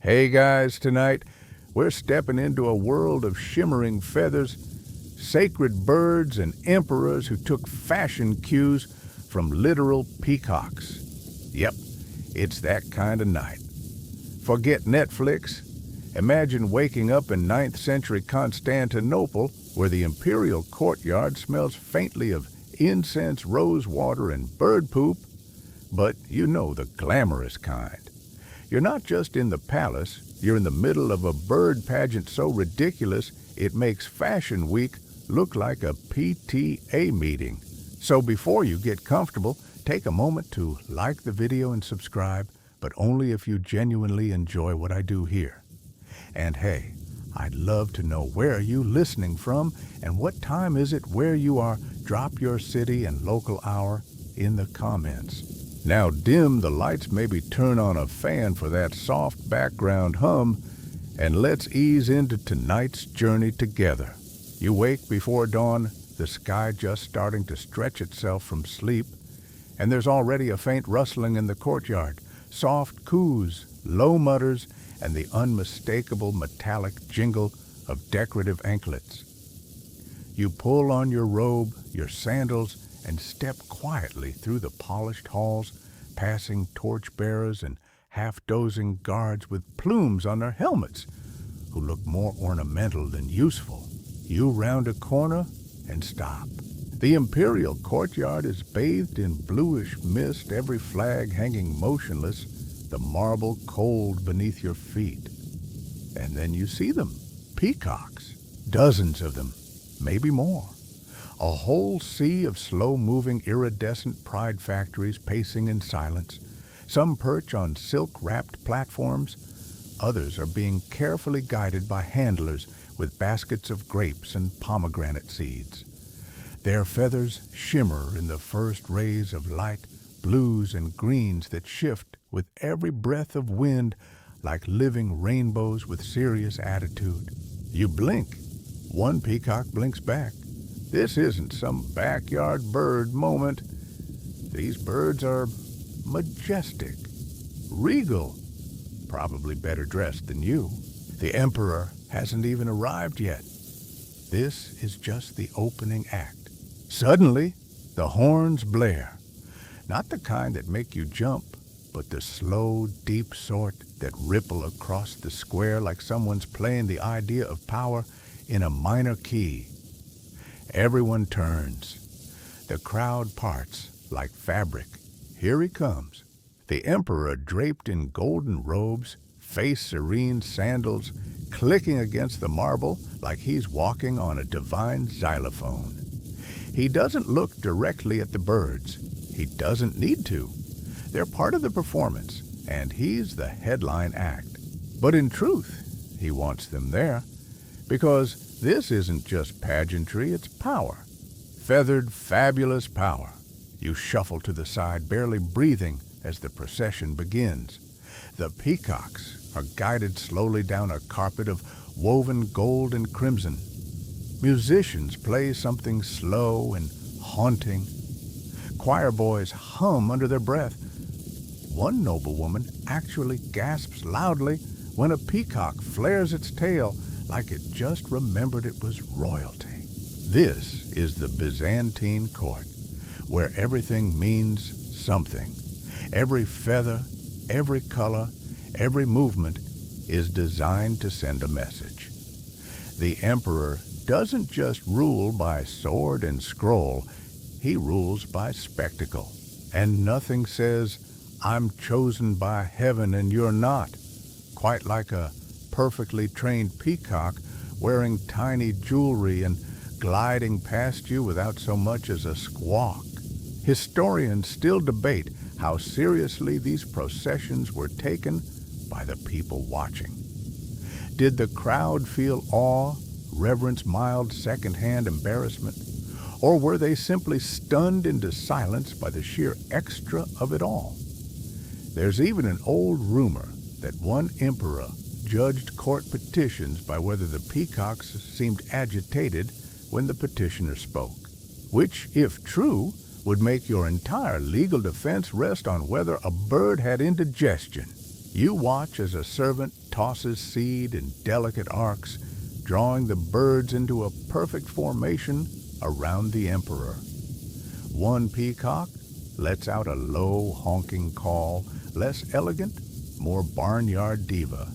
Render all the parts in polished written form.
Hey guys, tonight we're stepping into a world of shimmering feathers, sacred birds, and emperors who took fashion cues from literal peacocks. Yep, it's that kind of night. Forget Netflix. Imagine waking up in 9th century Constantinople where the imperial courtyard smells faintly of incense, rose water, and bird poop, but you know the glamorous kind. You're not just in the palace, you're in the middle of a bird pageant so ridiculous it makes Fashion Week look like a PTA meeting. So before you get comfortable, take a moment to like the video and subscribe, but only if you genuinely enjoy what I do here. And hey, I'd love to know where you listening from and what time is it where you are. Drop your city and local hour in the comments. Now dim the lights, maybe turn on a fan for that soft background hum, and let's ease into tonight's journey together. You wake before dawn, the sky just starting to stretch itself from sleep, and there's already a faint rustling in the courtyard, soft coos, low mutters, and the unmistakable metallic jingle of decorative anklets. You pull on your robe, your sandals, and step quietly through the polished halls, passing torchbearers and half-dozing guards with plumes on their helmets, who look more ornamental than useful. You round a corner and stop. The imperial courtyard is bathed in bluish mist, every flag hanging motionless, the marble cold beneath your feet. And then you see them, peacocks, dozens of them, maybe more. A whole sea of slow-moving iridescent pride factories pacing in silence. Some perch on silk-wrapped platforms. Others are being carefully guided by handlers with baskets of grapes and pomegranate seeds. Their feathers shimmer in the first rays of light, blues and greens that shift with every breath of wind like living rainbows with serious attitude. You blink. One peacock blinks back. This isn't some backyard bird moment. These birds are majestic, regal, probably better dressed than you. The emperor hasn't even arrived yet. This is just the opening act. Suddenly, the horns blare. Not the kind that make you jump, but the slow, deep sort that ripple across the square like someone's playing the idea of power in a minor key. Everyone turns. The crowd parts like fabric. Here he comes. The emperor draped in golden robes, face serene, sandals clicking against the marble like he's walking on a divine xylophone. He doesn't look directly at the birds. He doesn't need to. They're part of the performance, and he's the headline act. But in truth, he wants them there, because this isn't just pageantry, it's power. Feathered, fabulous power. You shuffle to the side, barely breathing as the procession begins. The peacocks are guided slowly down a carpet of woven gold and crimson. Musicians play something slow and haunting. Choir boys hum under their breath. One noblewoman actually gasps loudly when a peacock flares its tail like it just remembered it was royalty. This is the Byzantine court, where everything means something. Every feather, every color, every movement is designed to send a message. The emperor doesn't just rule by sword and scroll, he rules by spectacle. And nothing says, "I'm chosen by heaven and you're not," quite like a perfectly trained peacock wearing tiny jewelry and gliding past you without so much as a squawk. Historians still debate how seriously these processions were taken by the people watching. Did the crowd feel awe, reverence, mild second-hand embarrassment, or were they simply stunned into silence by the sheer extra of it all? There's even an old rumor that one emperor judged court petitions by whether the peacocks seemed agitated when the petitioner spoke, which, if true, would make your entire legal defense rest on whether a bird had indigestion. You watch as a servant tosses seed in delicate arcs, drawing the birds into a perfect formation around the emperor. One peacock lets out a low honking call, less elegant, more barnyard diva,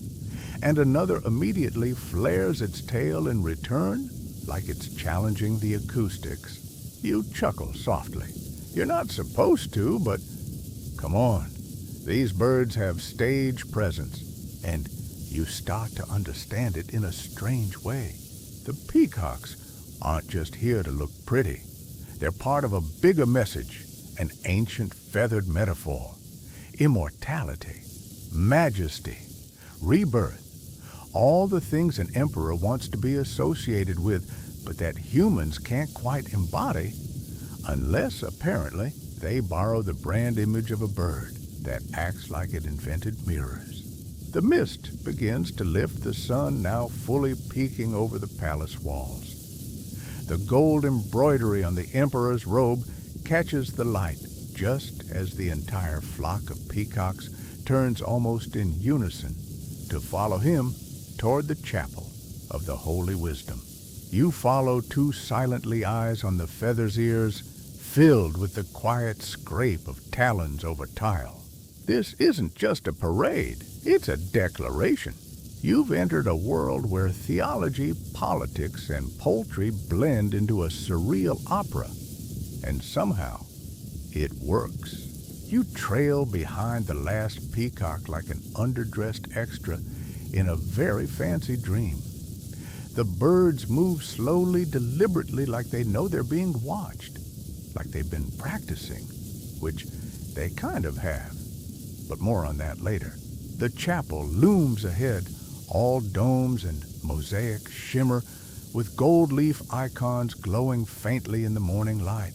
and another immediately flares its tail in return like it's challenging the acoustics. You chuckle softly. You're not supposed to, but come on. These birds have stage presence, and you start to understand it in a strange way. The peacocks aren't just here to look pretty. They're part of a bigger message, an ancient feathered metaphor. Immortality, majesty, rebirth, all the things an emperor wants to be associated with, but that humans can't quite embody, unless, apparently, they borrow the brand image of a bird that acts like it invented mirrors. The mist begins to lift the sun, now fully peeking over the palace walls. The gold embroidery on the emperor's robe catches the light just as the entire flock of peacocks turns almost in unison to follow him toward the chapel of the Holy Wisdom. You follow two silently eyes on the feather's ears, filled with the quiet scrape of talons over tile. This isn't just a parade, it's a declaration. You've entered a world where theology, politics, and poultry blend into a surreal opera, and somehow it works. You trail behind the last peacock like an underdressed extra in a very fancy dream. The birds move slowly, deliberately, like they know they're being watched, like they've been practicing, which they kind of have. But more on that later. The chapel looms ahead, all domes and mosaic shimmer, with gold leaf icons glowing faintly in the morning light.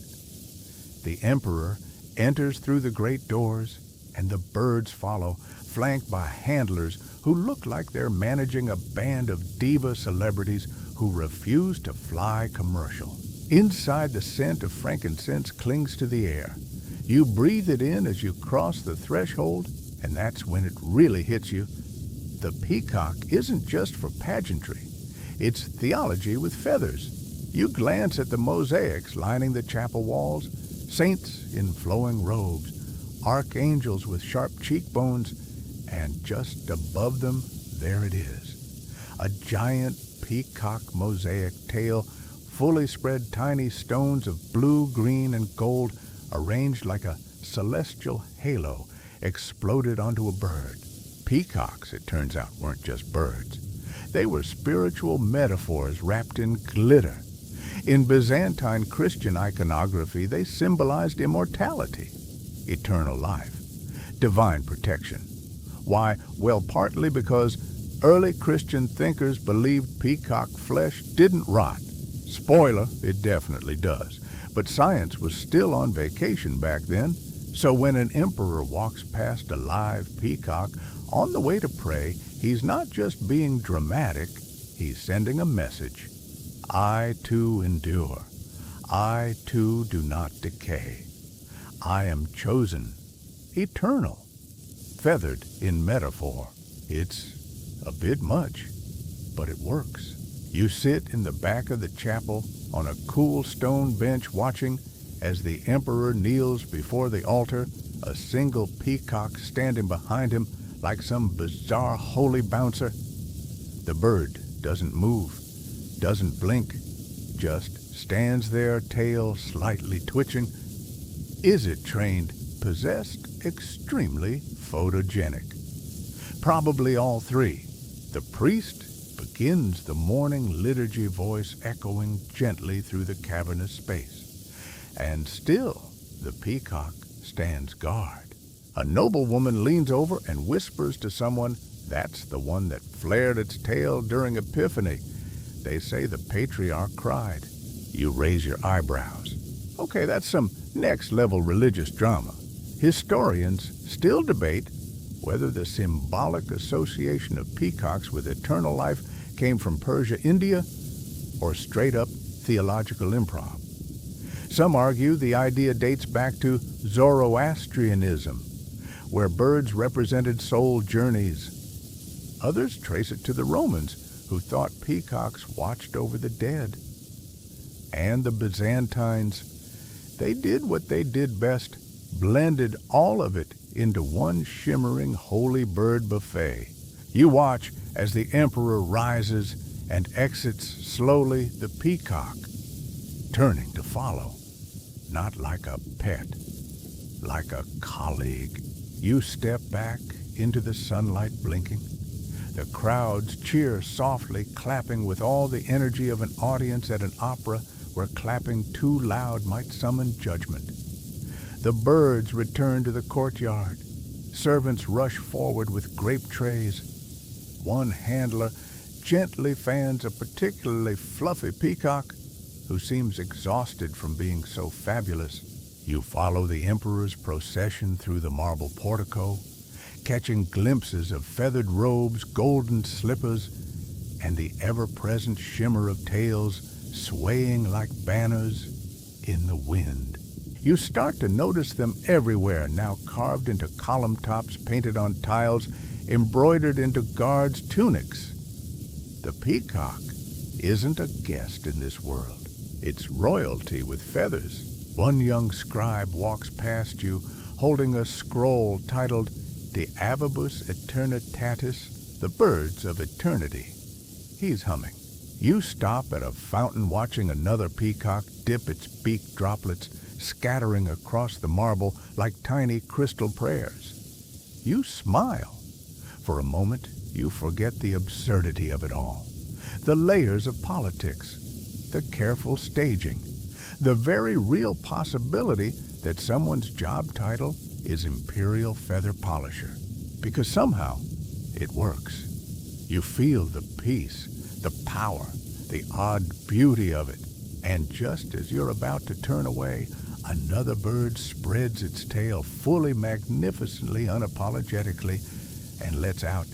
The emperor enters through the great doors, and the birds follow, flanked by handlers who look like they're managing a band of diva celebrities who refuse to fly commercial. Inside, the scent of frankincense clings to the air. You breathe it in as you cross the threshold, and that's when it really hits you. The peacock isn't just for pageantry. It's theology with feathers. You glance at the mosaics lining the chapel walls, saints in flowing robes, archangels with sharp cheekbones, and just above them, there it is. A giant peacock mosaic tail, fully spread tiny stones of blue, green, and gold arranged like a celestial halo exploded onto a bird. Peacocks, it turns out, weren't just birds. They were spiritual metaphors wrapped in glitter. In Byzantine Christian iconography, they symbolized immortality, eternal life, divine protection. Why? Well, partly because early Christian thinkers believed peacock flesh didn't rot. Spoiler, it definitely does. But science was still on vacation back then, so when an emperor walks past a live peacock on the way to pray, he's not just being dramatic, he's sending a message. I too endure. I too do not decay. I am chosen, eternal, feathered in metaphor. It's a bit much, but it works. You sit in the back of the chapel on a cool stone bench watching as the emperor kneels before the altar, a single peacock standing behind him like some bizarre holy bouncer. The bird doesn't move, doesn't blink, just stands there, tail slightly twitching. Is it trained, possessed, extremely photogenic? Probably all three. The priest begins the morning liturgy, voice echoing gently through the cavernous space. And still the peacock stands guard. A noblewoman leans over and whispers to someone, "That's the one that flared its tail during Epiphany. They say the patriarch cried." You raise your eyebrows. Okay, that's some next-level religious drama. Historians still debate whether the symbolic association of peacocks with eternal life came from Persia, India, or straight-up theological improv. Some argue the idea dates back to Zoroastrianism, where birds represented soul journeys. Others trace it to the Romans, who thought peacocks watched over the dead. And the Byzantines, they did what they did best, blended all of it into one shimmering holy bird buffet. You watch as the emperor rises and exits slowly the peacock, turning to follow, not like a pet, like a colleague. You step back into the sunlight blinking. The crowds cheer softly, clapping with all the energy of an audience at an opera where clapping too loud might summon judgment. The birds return to the courtyard. Servants rush forward with grape trays. One handler gently fans a particularly fluffy peacock who seems exhausted from being so fabulous. You follow the emperor's procession through the marble portico, catching glimpses of feathered robes, golden slippers, and the ever-present shimmer of tails swaying like banners in the wind. You start to notice them everywhere, now carved into column tops, painted on tiles, embroidered into guards' tunics. The peacock isn't a guest in this world. It's royalty with feathers. One young scribe walks past you, holding a scroll titled De Avibus Eternitatis, the birds of eternity. He's humming. You stop at a fountain watching another peacock dip its beak droplets, scattering across the marble like tiny crystal prayers. You smile. For a moment, you forget the absurdity of it all. The layers of politics, the careful staging, the very real possibility that someone's job title is imperial feather polisher. Because somehow, it works. You feel the peace, the power, the odd beauty of it. And just as you're about to turn away, another bird spreads its tail fully, magnificently, unapologetically, and lets out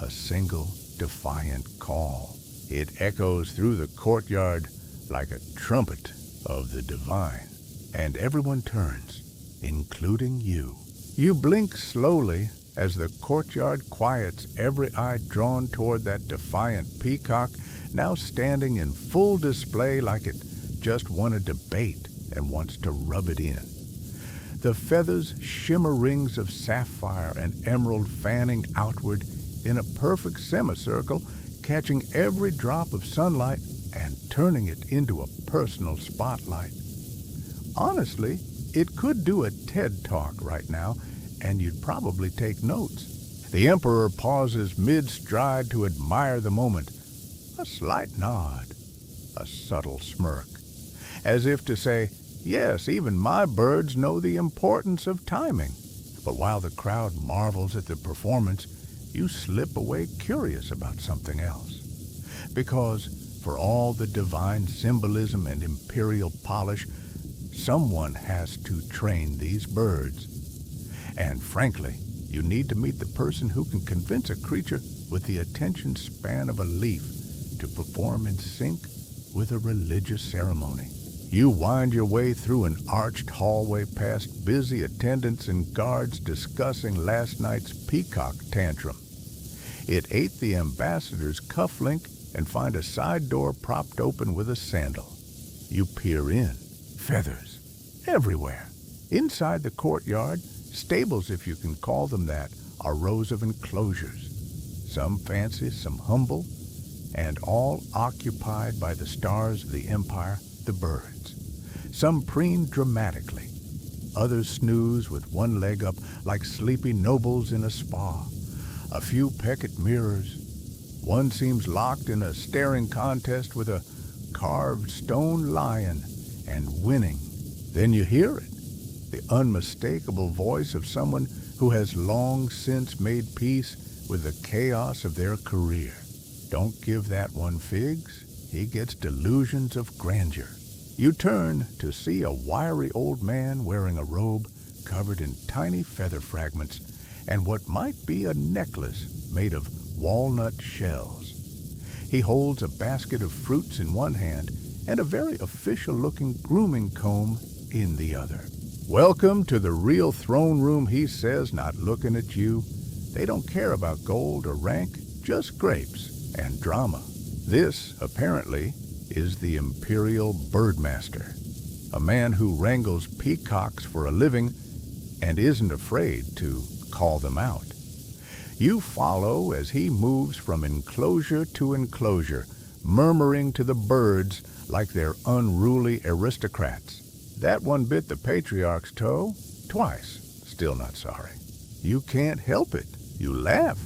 a single defiant call. It echoes through the courtyard like a trumpet of the divine. And everyone turns, including you. You blink slowly as the courtyard quiets, every eye drawn toward that defiant peacock, now standing in full display like it just won a debate and wants to rub it in. The feathers shimmer rings of sapphire and emerald fanning outward in a perfect semicircle, catching every drop of sunlight and turning it into a personal spotlight. Honestly, it could do a TED Talk right now, and you'd probably take notes. The emperor pauses mid-stride to admire the moment. A slight nod, a subtle smirk, as if to say, yes, even my birds know the importance of timing. But while the crowd marvels at the performance, you slip away curious about something else. Because for all the divine symbolism and imperial polish, someone has to train these birds. And frankly, you need to meet the person who can convince a creature with the attention span of a leaf to perform in sync with a religious ceremony. You wind your way through an arched hallway past busy attendants and guards discussing last night's peacock tantrum. It ate the ambassador's cufflink and find a side door propped open with a sandal. You peer in. Feathers. Everywhere. Inside the courtyard, stables if you can call them that, are rows of enclosures. Some fancy, some humble, and all occupied by the stars of the empire, the birds. Some preen dramatically. Others snooze with one leg up like sleepy nobles in a spa. A few peck at mirrors. One seems locked in a staring contest with a carved stone lion and winning. Then you hear it, the unmistakable voice of someone who has long since made peace with the chaos of their career. Don't give that one figs. He gets delusions of grandeur. You turn to see a wiry old man wearing a robe covered in tiny feather fragments and what might be a necklace made of walnut shells. He holds a basket of fruits in one hand and a very official-looking grooming comb in the other. Welcome to the real throne room, he says, not looking at you. They don't care about gold or rank, just grapes and drama. This, apparently, is the imperial birdmaster, a man who wrangles peacocks for a living and isn't afraid to call them out. You follow as he moves from enclosure to enclosure, murmuring to the birds like they're unruly aristocrats. That one bit the patriarch's toe, twice, still not sorry. You can't help it. You laugh.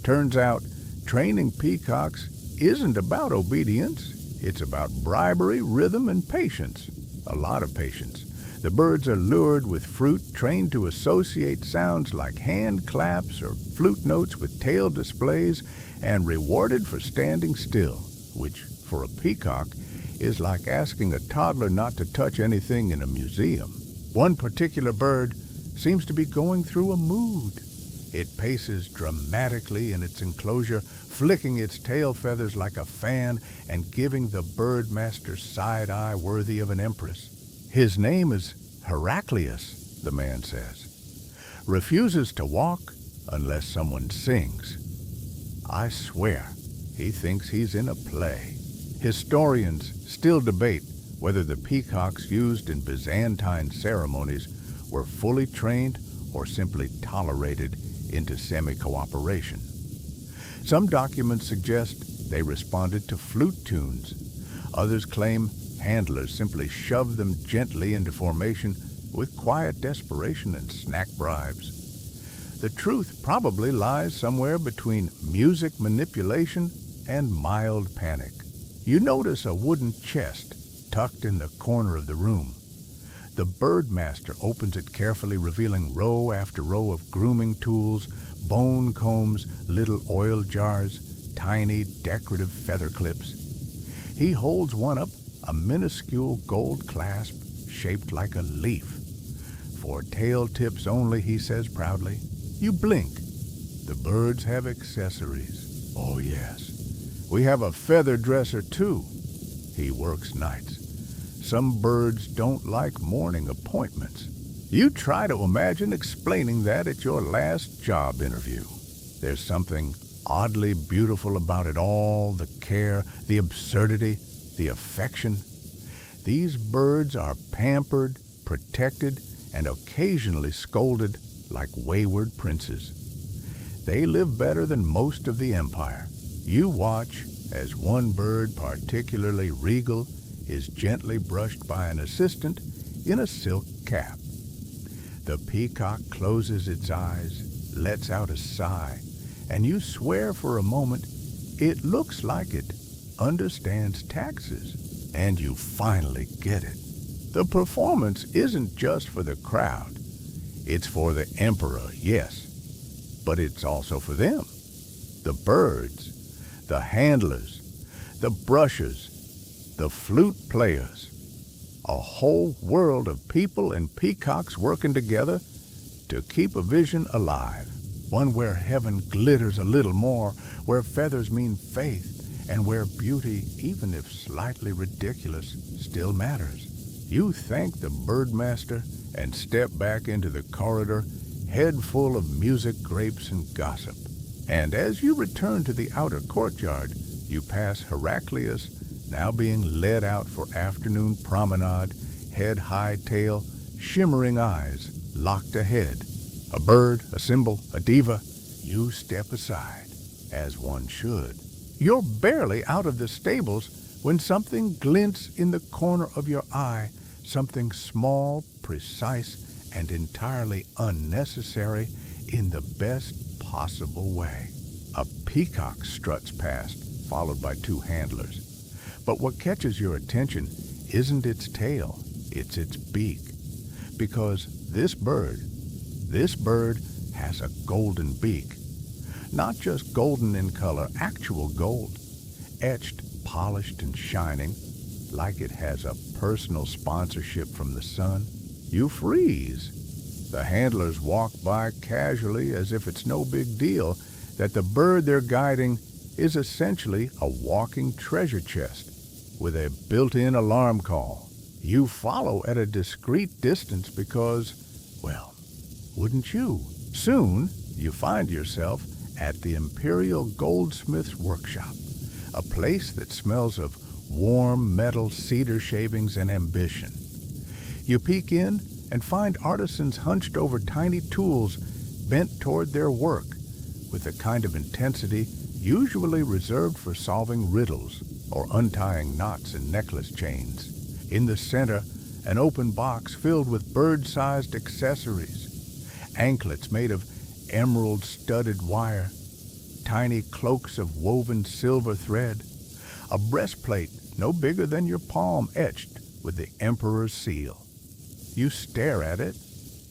Turns out, training peacocks isn't about obedience. It's about bribery, rhythm, and patience. A lot of patience. The birds are lured with fruit, trained to associate sounds like hand claps or flute notes with tail displays, and rewarded for standing still, which, for a peacock, is like asking a toddler not to touch anything in a museum. One particular bird seems to be going through a mood. It paces dramatically in its enclosure, flicking its tail feathers like a fan and giving the birdmaster side eye worthy of an empress. His name is Heraclius, the man says. Refuses to walk unless someone sings. I swear, he thinks he's in a play. Historians still debate whether the peacocks used in Byzantine ceremonies were fully trained or simply tolerated into semi-cooperation. Some documents suggest they responded to flute tunes. Others claim handlers simply shoved them gently into formation with quiet desperation and snack bribes. The truth probably lies somewhere between music manipulation and mild panic. You notice a wooden chest tucked in the corner of the room. The birdmaster opens it carefully, revealing row after row of grooming tools, bone combs, little oil jars, tiny decorative feather clips. He holds one up, a minuscule gold clasp shaped like a leaf. For tail tips only, he says proudly. You blink. The birds have accessories. Oh yes. We have a feather dresser too. He works nights. Some birds don't like morning appointments. You try to imagine explaining that at your last job interview. There's something oddly beautiful about it all, the care, the absurdity, the affection. These birds are pampered, protected, and occasionally scolded like wayward princes. They live better than most of the empire. You watch as one bird, particularly regal, is gently brushed by an assistant in a silk cap. The peacock closes its eyes, lets out a sigh, and you swear for a moment it looks like it understands taxes, and you finally get it. The performance isn't just for the crowd. It's for the emperor, yes, but it's also for them. The birds, the handlers, the brushers, the flute players. A whole world of people and peacocks working together to keep a vision alive. One where heaven glitters a little more, where feathers mean faith, and where beauty, even if slightly ridiculous, still matters. You thank the birdmaster and step back into the corridor, head full of music, grapes, and gossip. And as you return to the outer courtyard, you pass Heraclius, now being led out for afternoon promenade, head high tail, shimmering eyes, locked ahead. A bird, a symbol, a diva. You step aside, as one should. You're barely out of the stables when something glints in the corner of your eye, something small, precise, and entirely unnecessary in the best possible way. A peacock struts past, followed by two handlers. But what catches your attention isn't its tail, it's its beak. Because this bird has a golden beak. Not just golden in color, actual gold. Etched, polished, and shining, like it has a personal sponsorship from the sun. You freeze. The handlers walk by casually as if it's no big deal that the bird they're guiding is essentially a walking treasure chest with a built-in alarm call. You follow at a discreet distance because, well, wouldn't you? Soon, you find yourself at the imperial goldsmith's workshop, a place that smells of warm metal, cedar shavings, and ambition. You peek in and find artisans hunched over tiny tools bent toward their work with the kind of intensity usually reserved for solving riddles or untying knots in necklace chains. In the center, an open box filled with bird-sized accessories, anklets made of emerald-studded wire, tiny cloaks of woven silver thread, a breastplate no bigger than your palm etched with the emperor's seal. You stare at it,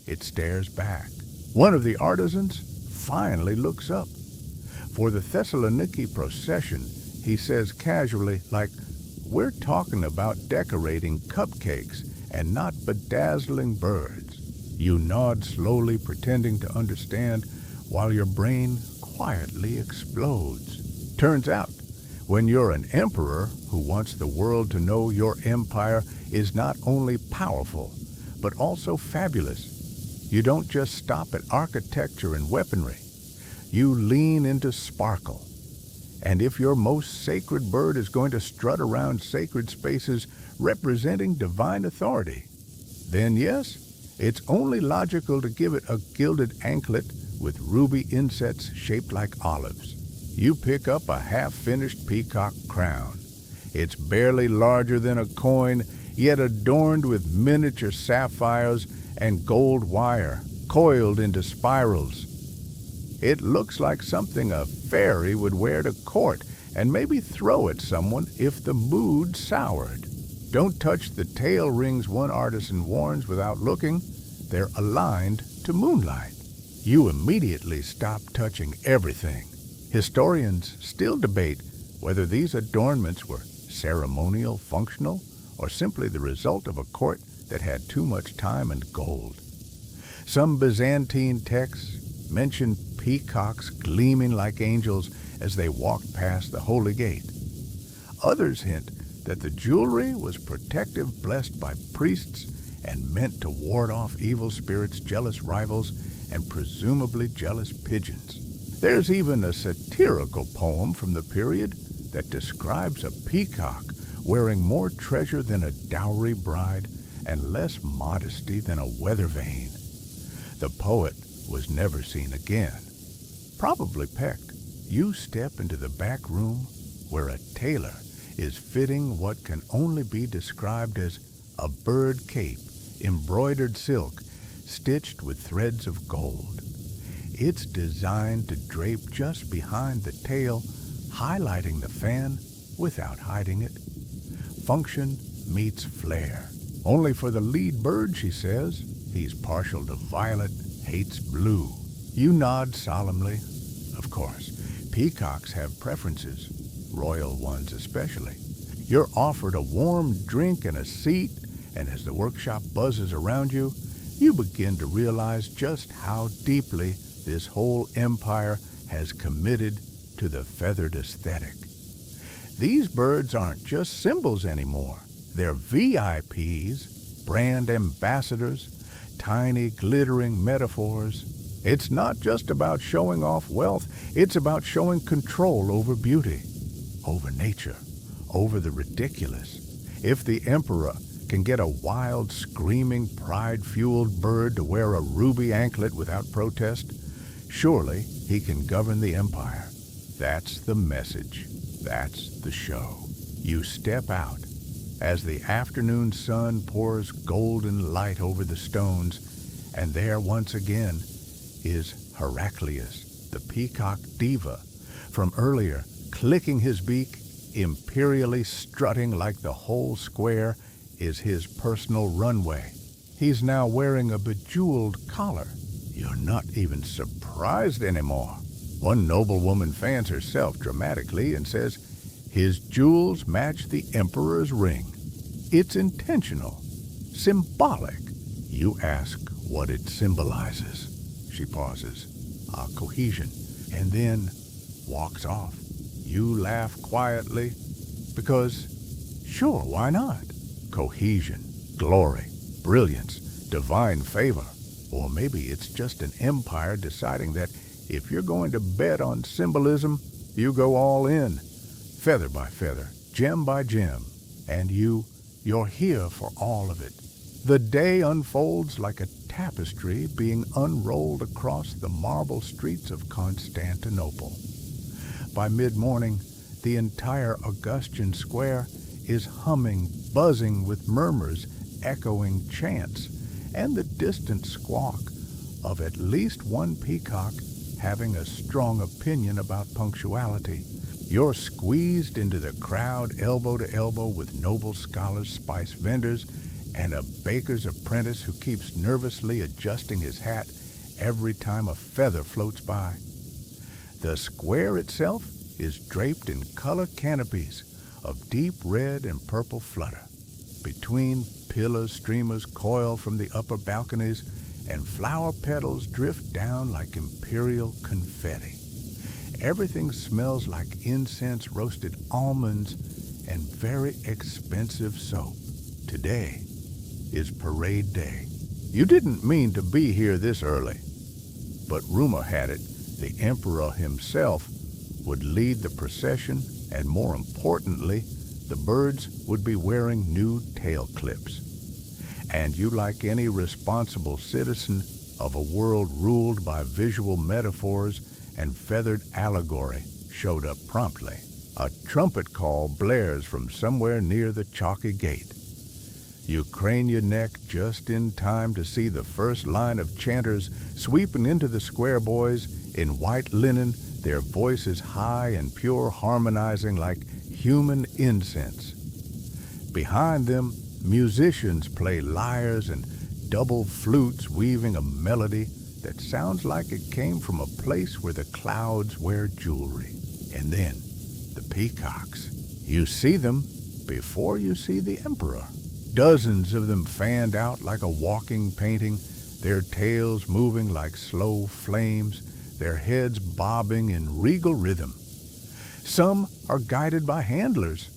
it stares back. One of the artisans finally looks up. For the Thessaloniki procession, he says casually, like, "We're talking about decorating cupcakes and not bedazzling birds." You nod slowly, pretending to understand, while your brain quietly explodes. Turns out, when you're an emperor who wants the world to know your empire is not only powerful, but also fabulous, you don't just stop at architecture and weaponry. You lean into sparkle. And if your most sacred bird is going to strut around sacred spaces representing divine authority, then yes, it's only logical to give it a gilded anklet with ruby insets shaped like olives. You pick up a half-finished peacock crown. It's barely larger than a coin, yet adorned with miniature sapphires and gold wire coiled into spirals. It looks like something a fairy would wear to court and maybe throw at someone if the mood soured. Don't touch the tail rings one artisan warns without looking. They're aligned to moonlight. You immediately stop touching everything. Historians still debate whether these adornments were ceremonial, functional, or simply the result of a court that had too much time and gold. Some Byzantine texts mention peacocks gleaming like angels as they walked past the Holy Gate. Others hint that the jewelry was protective, blessed by priests, and meant to ward off evil spirits, jealous rivals, and presumably jealous pigeons. There's even a satirical poem from the period that describes a peacock wearing more treasure than a dowry bride and less modesty than a weather vane. The poet was never seen again. Probably pecked. You step into the back room where a tailor is fitting what can only be described as a bird cape, embroidered silk, stitched with threads of gold. It's designed to drape just behind the tail, highlighting the fan without hiding it. Function meets flair. Only for the lead bird, she says. He's partial to violet, hates blue. You nod solemnly. Of course, peacocks have preferences, royal ones especially. You're offered a warm drink and a seat, and as the workshop buzzes around you, you begin to realize just how deeply this whole empire has committed to the feathered aesthetic. These birds aren't just symbols anymore. They're VIPs, brand ambassadors, tiny glittering metaphors. It's not just about showing off wealth, it's about showing control over beauty, over nature, over the ridiculous. If the emperor can get a wild, screaming, pride-fueled bird to wear a ruby anklet without protest, surely he can govern the empire. That's the message. That's the show. You step out as the afternoon sun pours golden light over the stones, and there once again is Heraclius, the peacock diva, from earlier, clicking his beak, imperially strutting like the whole square is his personal runway. He's now wearing a bejeweled collar. You're not even surprised anymore. One noblewoman fans herself dramatically and says, "His jewels match the emperor's ring." It's intentional, symbolic. You ask what it symbolizes. She pauses. Cohesion, and then walks off. You laugh quietly because, sure, why not? Cohesion. Glory, brilliance, divine favor. Or maybe it's just an empire deciding that if you're going to bet on symbolism, you go all in, feather by feather, gem by gem, and you're here for all of it. The day unfolds like a tapestry being unrolled across the marble streets of Constantinople. By mid-morning, the entire Augustan square is humming, buzzing with murmurs, echoing chants, and the distant squawk of at least one peacock having a strong opinion about punctuality. You're squeezed into the crowd elbow to elbow with noble scholars, spice vendors, and a baker's apprentice who keeps nervously adjusting his hat every time a feather floats by. The square itself is draped in color canopies of deep red and purple flutter. Between pillars, streamers coil from the upper balconies, and flower petals drift down like imperial confetti. Everything smells like incense, roasted almonds, and very expensive soap. Today is parade day. You didn't mean to be here this early, but rumor had it the emperor himself would lead the procession, and more importantly, the birds would be wearing new tail clips. And you, like any responsible citizen of a world ruled by visual metaphors and feathered allegory, showed up promptly. A trumpet call blares from somewhere near the chalky gate. You crane your neck just in time to see the first line of chanters sweeping into the square boys in white linen, their voices high and pure, harmonizing like human incense. Behind them, musicians play lyres and double flutes, weaving a melody that sounds like it came from a place where the clouds wear jewelry. And then, the peacocks. You see them before you see the emperor. Dozens of them fanned out like a walking painting, their tails moving like slow flames, their heads bobbing in regal rhythm. Some are guided by handlers.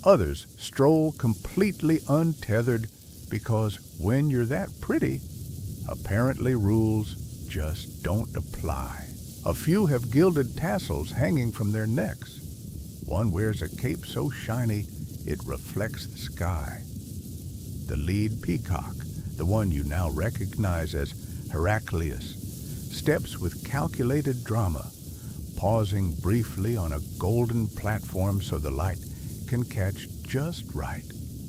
Others stroll completely untethered because when you're that pretty, apparently rules just don't apply. A few have gilded tassels hanging from their necks. One wears a cape so shiny it reflects the sky. The lead peacock, the one you now recognize as Heraclius, steps with calculated drama, pausing briefly on a golden platform so the light can catch just right.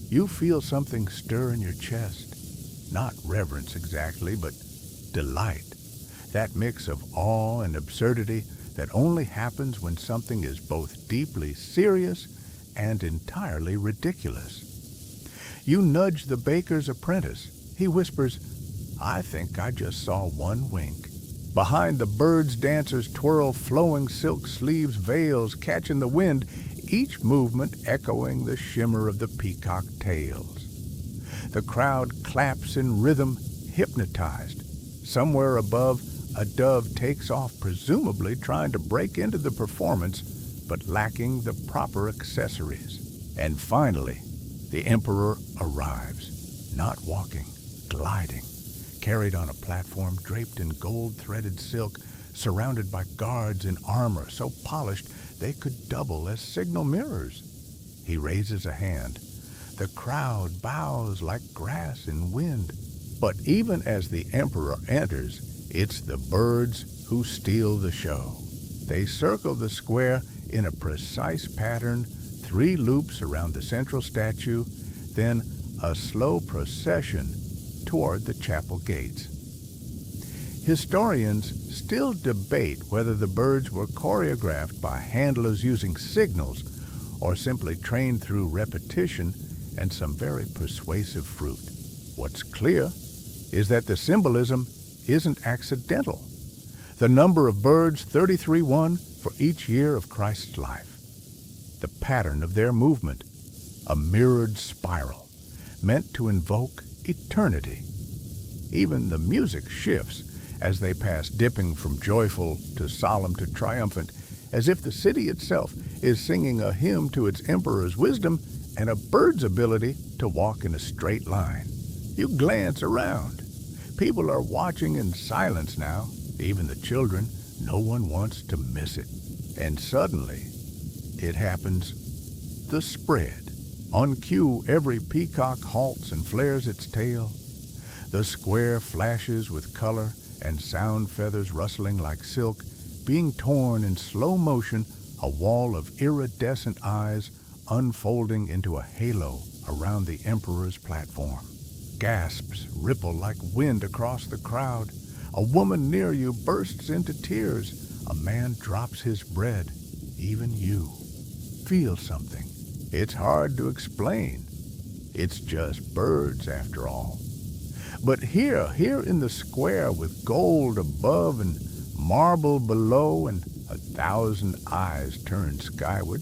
You feel something stir in your chest. Not reverence exactly, but delight. That mix of awe and absurdity that only happens when something is both deeply serious and entirely ridiculous. You nudge the baker's apprentice. He whispers, "I think I just saw one wink." Behind the birds, dancers twirl flowing silk sleeves, veils catching the wind, each movement echoing the shimmer of the peacock tails. The crowd claps in rhythm, hypnotized. Somewhere above, a dove takes off, presumably trying to break into the performance, but lacking the proper accessories. And finally, the emperor arrives, not walking, gliding, carried on a platform draped in gold-threaded silk, surrounded by guards in armor so polished they could double as signal mirrors. He raises a hand. The crowd bows like grass in wind. But even as the emperor enters, it's the birds who steal the show. They circle the square in a precise pattern, 3 loops around the central statue, then a slow procession toward the chapel gates. Historians still debate whether the birds were choreographed by handlers using signals or simply trained through repetition and some very persuasive fruit. What's clear is that the symbolism isn't accidental. The number of birds, 33 for each year of Christ's life. The pattern of their movement, a mirrored spiral, meant to invoke eternity. Even the music shifts as they pass, dipping from joyful to solemn to triumphant, as if the city itself is singing a hymn to its emperor's wisdom and a bird's ability to walk in a straight line. You glance around. People are watching in silence now, even the children. No one wants to miss it. And suddenly, it happens. The spread. On cue, every peacock halts and flares its tail. The square flashes with color and sound, feathers rustling like silk, being torn in slow motion, a wall of iridescent eyes unfolding into a halo around the emperor's platform. Gasps ripple like wind across the crowd. A woman near you bursts into tears. A man drops his bread. Even you feel something. It's hard to explain. It's just birds, after all. But here in the square, with gold above and marble below and 1,000 eyes turned skyward,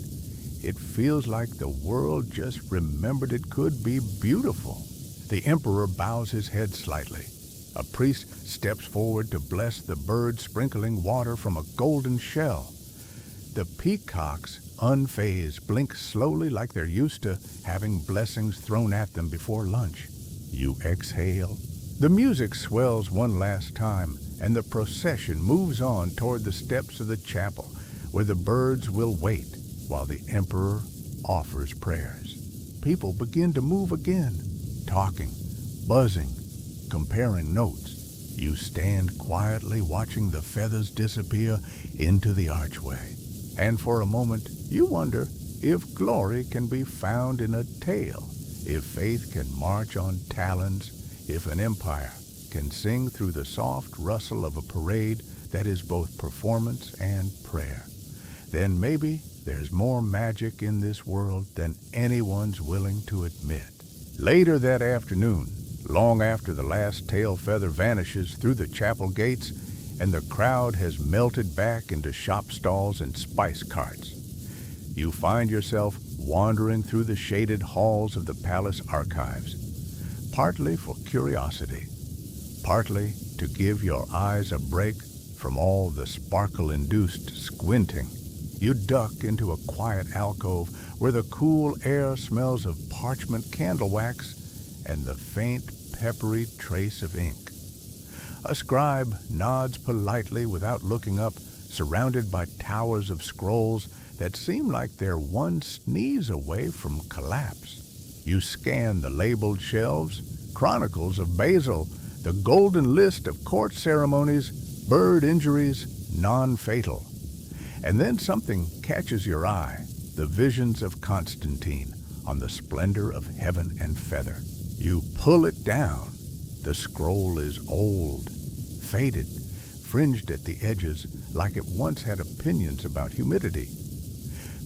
it feels like the world just remembered it could be beautiful. The emperor bows his head slightly. A priest steps forward to bless the bird, sprinkling water from a golden shell. The peacocks, unfazed, blink slowly like they're used to having blessings thrown at them before lunch. You exhale. The music swells one last time, and the procession moves on toward the steps of the chapel, where the birds will wait while the emperor offers prayers. People begin to move again, talking, buzzing, comparing notes. You stand quietly watching the feathers disappear into the archway. And for a moment, you wonder if glory can be found in a tail, if faith can march on talons, if an empire can sing through the soft rustle of a parade that is both performance and prayer. Then maybe there's more magic in this world than anyone's willing to admit. Later that afternoon, long after the last tail feather vanishes through the chapel gates and the crowd has melted back into shop stalls and spice carts, you find yourself wandering through the shaded halls of the palace archives, partly for curiosity, partly to give your eyes a break from all the sparkle-induced squinting. You duck into a quiet alcove where the cool air smells of parchment candle wax and the faint, peppery trace of ink. A scribe nods politely without looking up, surrounded by towers of scrolls that seem like they're one sneeze away from collapse. You scan the labeled shelves, chronicles of Basil, the golden list of court ceremonies, bird injuries, non-fatal. And then something catches your eye, the visions of Constantine on the splendor of heaven and feather. You pull it down. The scroll is old, faded, fringed at the edges like it once had opinions about humidity.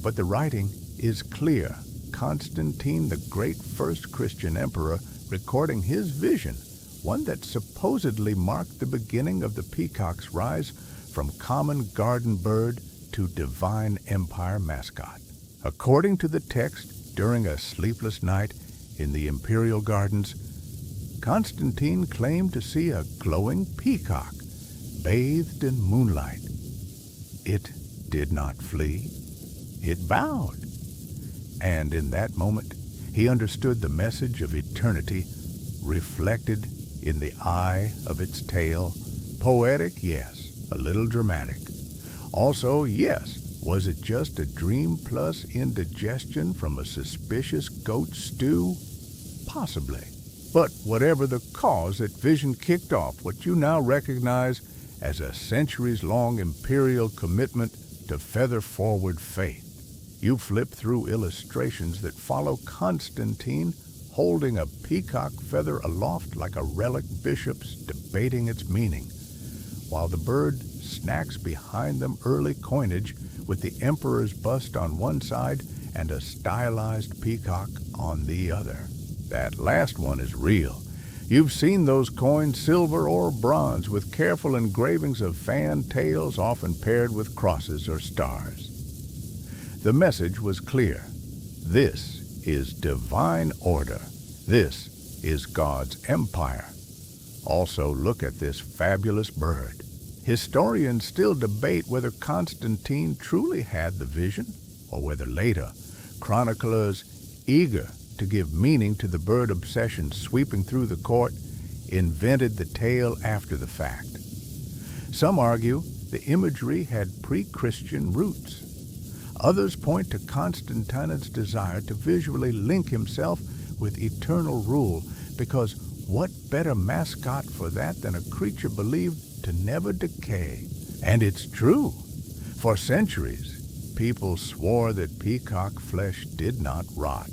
But the writing is clear. Constantine, the great first Christian emperor, recording his vision, one that supposedly marked the beginning of the peacock's rise from common garden bird to divine empire mascot. According to the text, during a sleepless night in the imperial gardens, Constantine claimed to see a glowing peacock bathed in moonlight. It did not flee. It bowed. And in that moment, he understood the message of eternity reflected in the eye of its tail. Poetic, yes. A little dramatic. Also, yes, was it just a dream plus indigestion from a suspicious goat stew? Possibly. But whatever the cause, that vision kicked off what you now recognize as a centuries-long imperial commitment to feather-forward faith. You flip through illustrations that follow Constantine holding a peacock feather aloft like a relic, bishops debating its meaning, while the bird snacks behind them early coinage with the emperor's bust on one side and a stylized peacock on the other. That last one is real. You've seen those coins, silver or bronze, with careful engravings of fan tails, often paired with crosses or stars. The message was clear. This is divine order. This is God's empire. Also, look at this fabulous bird. Historians still debate whether Constantine truly had the vision, or whether later chroniclers eager to give meaning to the bird obsession sweeping through the court, invented the tale after the fact. Some argue the imagery had pre-Christian roots. Others point to Constantine's desire to visually link himself with eternal rule, because what better mascot for that than a creature believed to never decay? And it's true. For centuries, people swore that peacock flesh did not rot.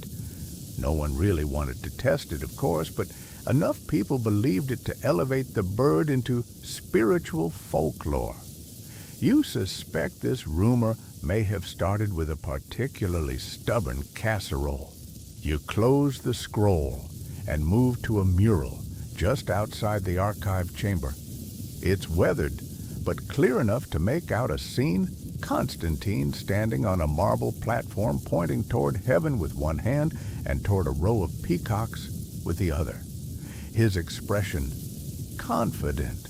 No one really wanted to test it, of course, but enough people believed it to elevate the bird into spiritual folklore. You suspect this rumor may have started with a particularly stubborn casserole. You close the scroll and move to a mural just outside the archive chamber. It's weathered, but clear enough to make out a scene: Constantine standing on a marble platform pointing toward heaven with one hand and toward a row of peacocks with the other. His expression, confident,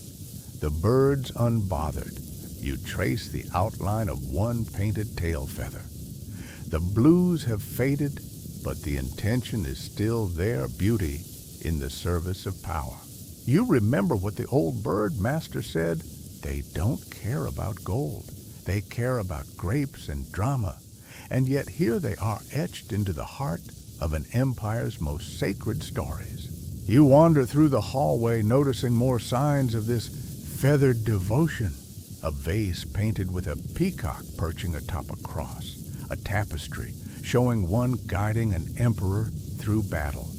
the birds unbothered. You trace the outline of one painted tail feather. The blues have faded, but the intention is still there, beauty in the service of power. You remember what the old bird master said? They don't care about gold. They care about grapes and drama. And yet here they are, etched into the heart of an empire's most sacred stories. You wander through the hallway, noticing more signs of this feathered devotion. A vase painted with a peacock perching atop a cross. A tapestry showing one guiding an emperor through battle.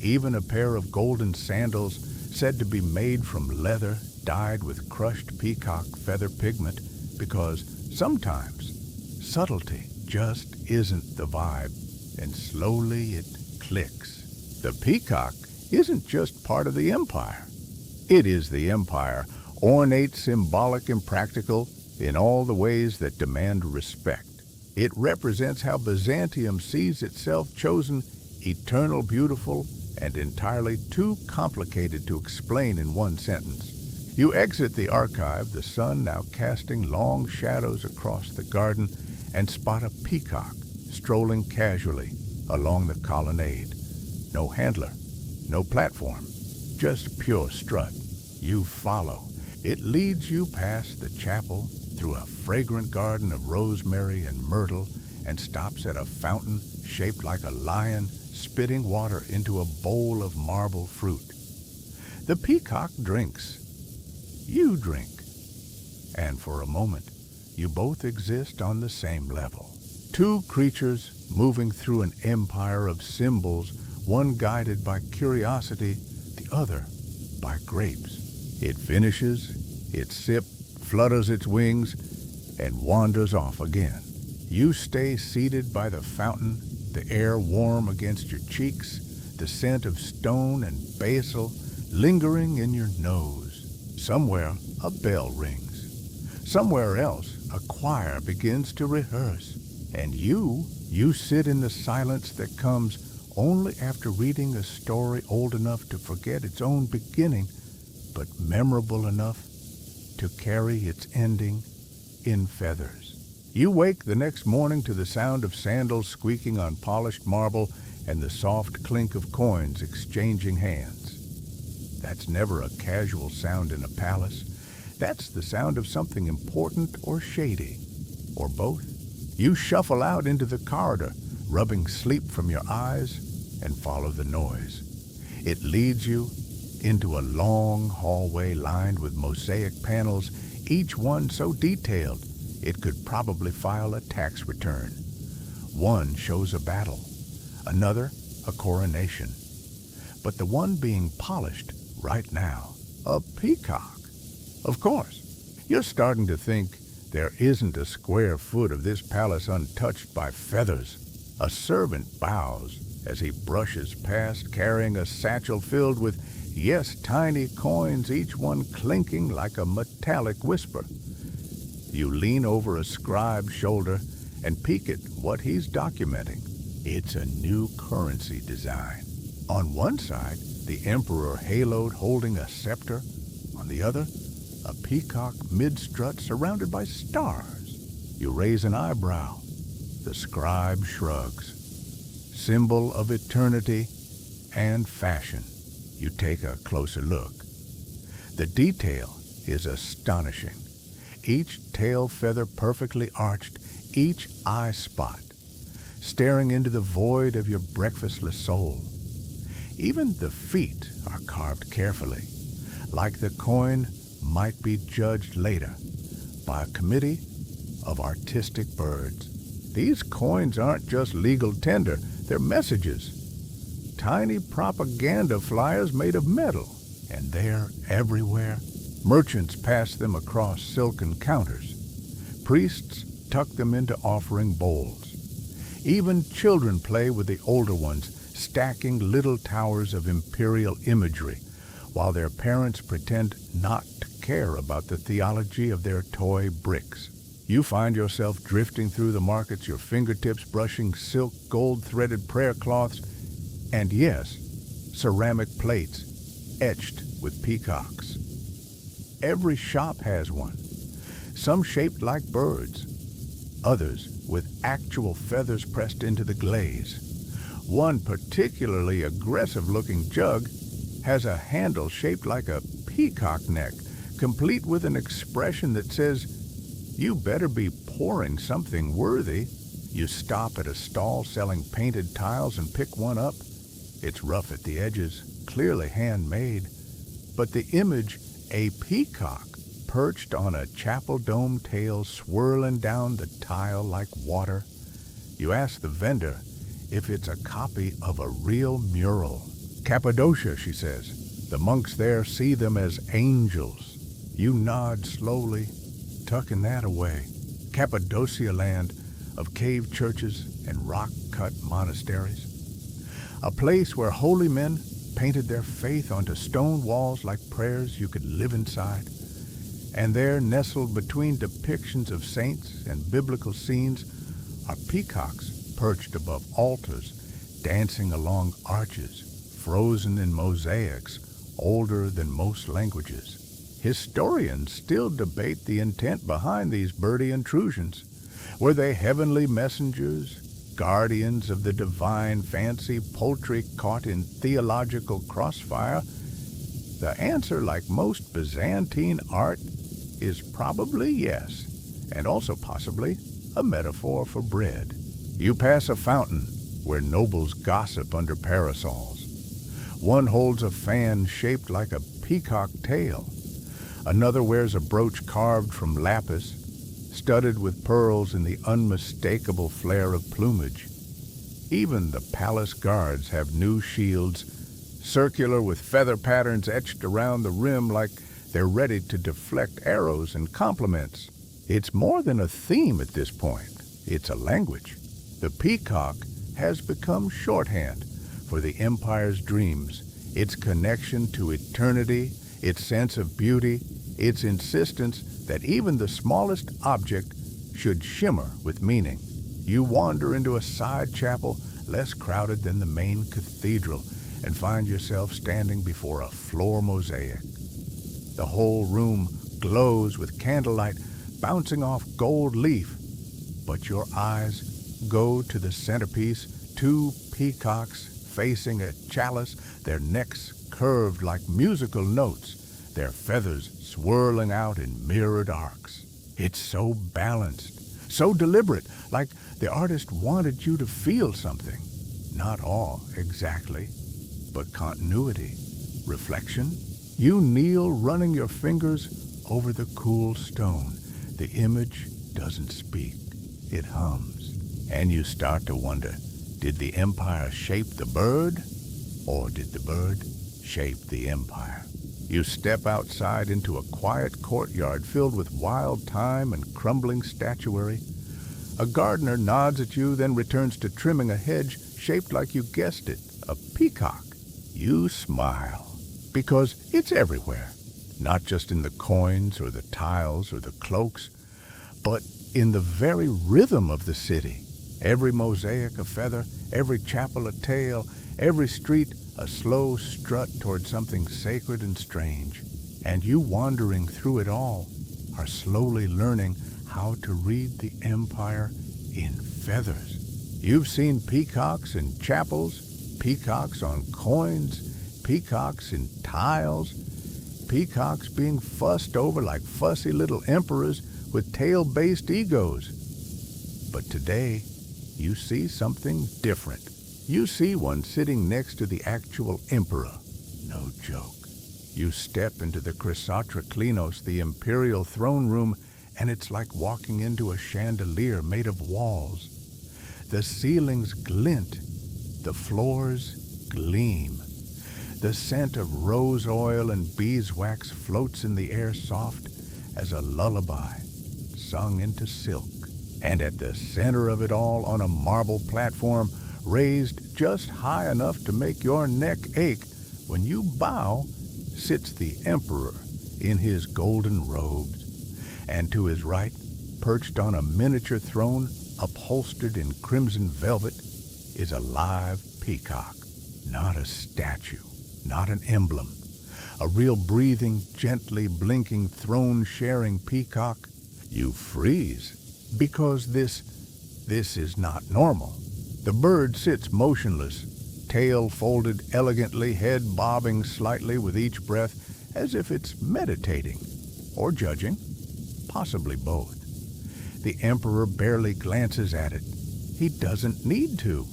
Even a pair of golden sandals said to be made from leather dyed with crushed peacock feather pigment, because sometimes subtlety just isn't the vibe, and slowly it clicks. The peacock isn't just part of the empire. It is the empire, ornate, symbolic, and practical in all the ways that demand respect. It represents how Byzantium sees itself, chosen, eternal, beautiful, and entirely too complicated to explain in one sentence. You exit the archive, the sun now casting long shadows across the garden, and spot a peacock strolling casually along the colonnade. No handler, no platform, just pure strut. You follow. It leads you past the chapel, through a fragrant garden of rosemary and myrtle, and stops at a fountain shaped like a lion, spitting water into a bowl of marble fruit. The peacock drinks. You drink. And for a moment, you both exist on the same level. Two creatures moving through an empire of symbols, one guided by curiosity, the other by grapes. It finishes, its sip flutters its wings, and wanders off again. You stay seated by the fountain, the air warm against your cheeks, the scent of stone and basil lingering in your nose. Somewhere a bell rings. Somewhere else a choir begins to rehearse. And you sit in the silence that comes only after reading a story old enough to forget its own beginning, but memorable enough to carry its ending in feathers. You wake the next morning to the sound of sandals squeaking on polished marble and the soft clink of coins exchanging hands. That's never a casual sound in a palace. That's the sound of something important or shady, or both. You shuffle out into the corridor, rubbing sleep from your eyes, and follow the noise. It leads you into a long hallway lined with mosaic panels, each one so detailed it could probably file a tax return. One shows a battle, another a coronation. But the one being polished right now, a peacock. Of course, you're starting to think there isn't a square foot of this palace untouched by feathers. A servant bows as he brushes past, carrying a satchel filled with, yes, tiny coins, each one clinking like a metallic whisper. You lean over a scribe's shoulder and peek at what he's documenting. It's a new currency design. On one side, the emperor haloed holding a scepter. On the other, a peacock mid-strut surrounded by stars. You raise an eyebrow. The scribe shrugs. symbol of eternity and fashion. You take a closer look. The detail is astonishing. Each tail feather perfectly arched, each eye spot, staring into the void of your breakfastless soul. Even the feet are carved carefully, like the coin might be judged later by a committee of artistic birds. These coins aren't just legal tender, they're messages. Tiny propaganda flyers made of metal, and they're everywhere. Merchants pass them across silken counters. Priests tuck them into offering bowls. Even children play with the older ones, stacking little towers of imperial imagery, while their parents pretend not to care about the theology of their toy bricks. You find yourself drifting through the markets, your fingertips brushing silk gold-threaded prayer cloths, and yes, ceramic plates etched with peacocks. Every shop has one, some shaped like birds, others with actual feathers pressed into the glaze. One particularly aggressive-looking jug has a handle shaped like a peacock neck, complete with an expression that says, "You better be pouring something worthy." You stop at a stall selling painted tiles and pick one up. It's rough at the edges, clearly handmade, but the image, a peacock perched on a chapel dome tail swirling down the tile like water. You ask the vendor if it's a copy of a real mural. "Cappadocia," she says. "The monks there see them as angels." You nod slowly, tucking that away. Cappadocia land of cave churches and rock-cut monasteries. A place where holy men painted their faith onto stone walls like prayers you could live inside. And there, nestled between depictions of saints and biblical scenes, are peacocks perched above altars, dancing along arches, frozen in mosaics older than most languages. Historians still debate the intent behind these birdie intrusions. Were they heavenly messengers, guardians of the divine, fancy poultry caught in theological crossfire? The answer, like most Byzantine art, is probably yes, and also possibly a metaphor for bread. You pass a fountain where nobles gossip under parasols. One holds a fan shaped like a peacock tail. Another wears a brooch carved from lapis, studded with pearls in the unmistakable flare of plumage. Even the palace guards have new shields, circular with feather patterns etched around the rim like they're ready to deflect arrows and compliments. It's more than a theme at this point. It's a language. The peacock has become shorthand for the empire's dreams, its connection to eternity, its sense of beauty, its insistence that even the smallest object should shimmer with meaning. You wander into a side chapel less crowded than the main cathedral and find yourself standing before a floor mosaic. The whole room glows with candlelight bouncing off gold leaf, but your eyes go to the centerpiece, two peacocks facing a chalice, their necks curved like musical notes, their feathers swirling out in mirrored arcs. It's so balanced, so deliberate, like the artist wanted you to feel something. Not awe, exactly, but continuity, reflection. You kneel, running your fingers over the cool stone. The image doesn't speak, it hums. And you start to wonder, did the empire shape the bird, or did the bird shape the empire? You step outside into a quiet courtyard filled with wild thyme and crumbling statuary. A gardener nods at you, then returns to trimming a hedge shaped like you guessed it, a peacock. You smile, because it's everywhere, not just in the coins or the tiles or the cloaks, but in the very rhythm of the city. Every mosaic a feather, every chapel a tail, every street a slow strut toward something sacred and strange. And you, wandering through it all, are slowly learning how to read the empire in feathers. You've seen peacocks in chapels, peacocks on coins, peacocks in tiles, peacocks being fussed over like fussy little emperors with tail-based egos. But today, you see something different. You see one sitting next to the actual emperor. No joke. You step into the Chrysotraklinos, the imperial throne room, and it's like walking into a chandelier made of walls. The ceilings glint. The floors gleam. The scent of rose oil and beeswax floats in the air soft as a lullaby sung into silk. And at the center of it all, on a marble platform raised just high enough to make your neck ache when you bow, sits the emperor in his golden robes. And to his right, perched on a miniature throne upholstered in crimson velvet, is a live peacock. Not a statue, not an emblem. A real breathing, gently blinking, throne-sharing peacock. You freeze, because this is not normal. The bird sits motionless, tail folded elegantly, head bobbing slightly with each breath, as if it's meditating, or judging, possibly both. The emperor barely glances at it. He doesn't need to.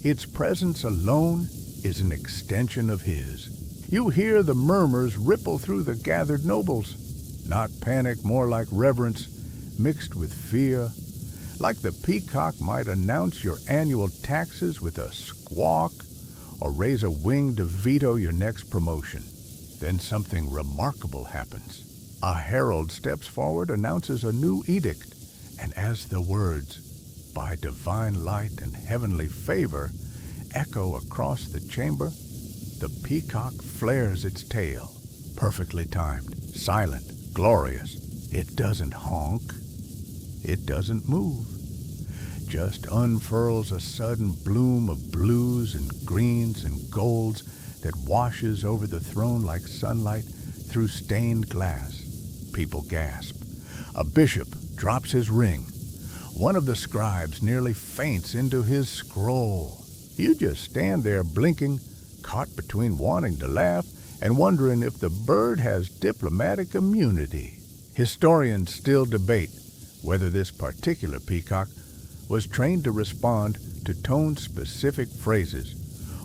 Its presence alone is an extension of his. You hear the murmurs ripple through the gathered nobles. Not panic, more like reverence, mixed with fear. Like the peacock might announce your annual taxes with a squawk, or raise a wing to veto your next promotion. Then something remarkable happens. A herald steps forward, announces a new edict, and as the words, "By divine light and heavenly favor," echo across the chamber, the peacock flares its tail, perfectly timed, silent, glorious. It doesn't honk. It doesn't move. Just unfurls a sudden bloom of blues and greens and golds that washes over the throne like sunlight through stained glass. People gasp. A bishop drops his ring. One of the scribes nearly faints into his scroll. You just stand there blinking, caught between wanting to laugh and wondering if the bird has diplomatic immunity. Historians still debate whether this particular peacock was trained to respond to tone-specific phrases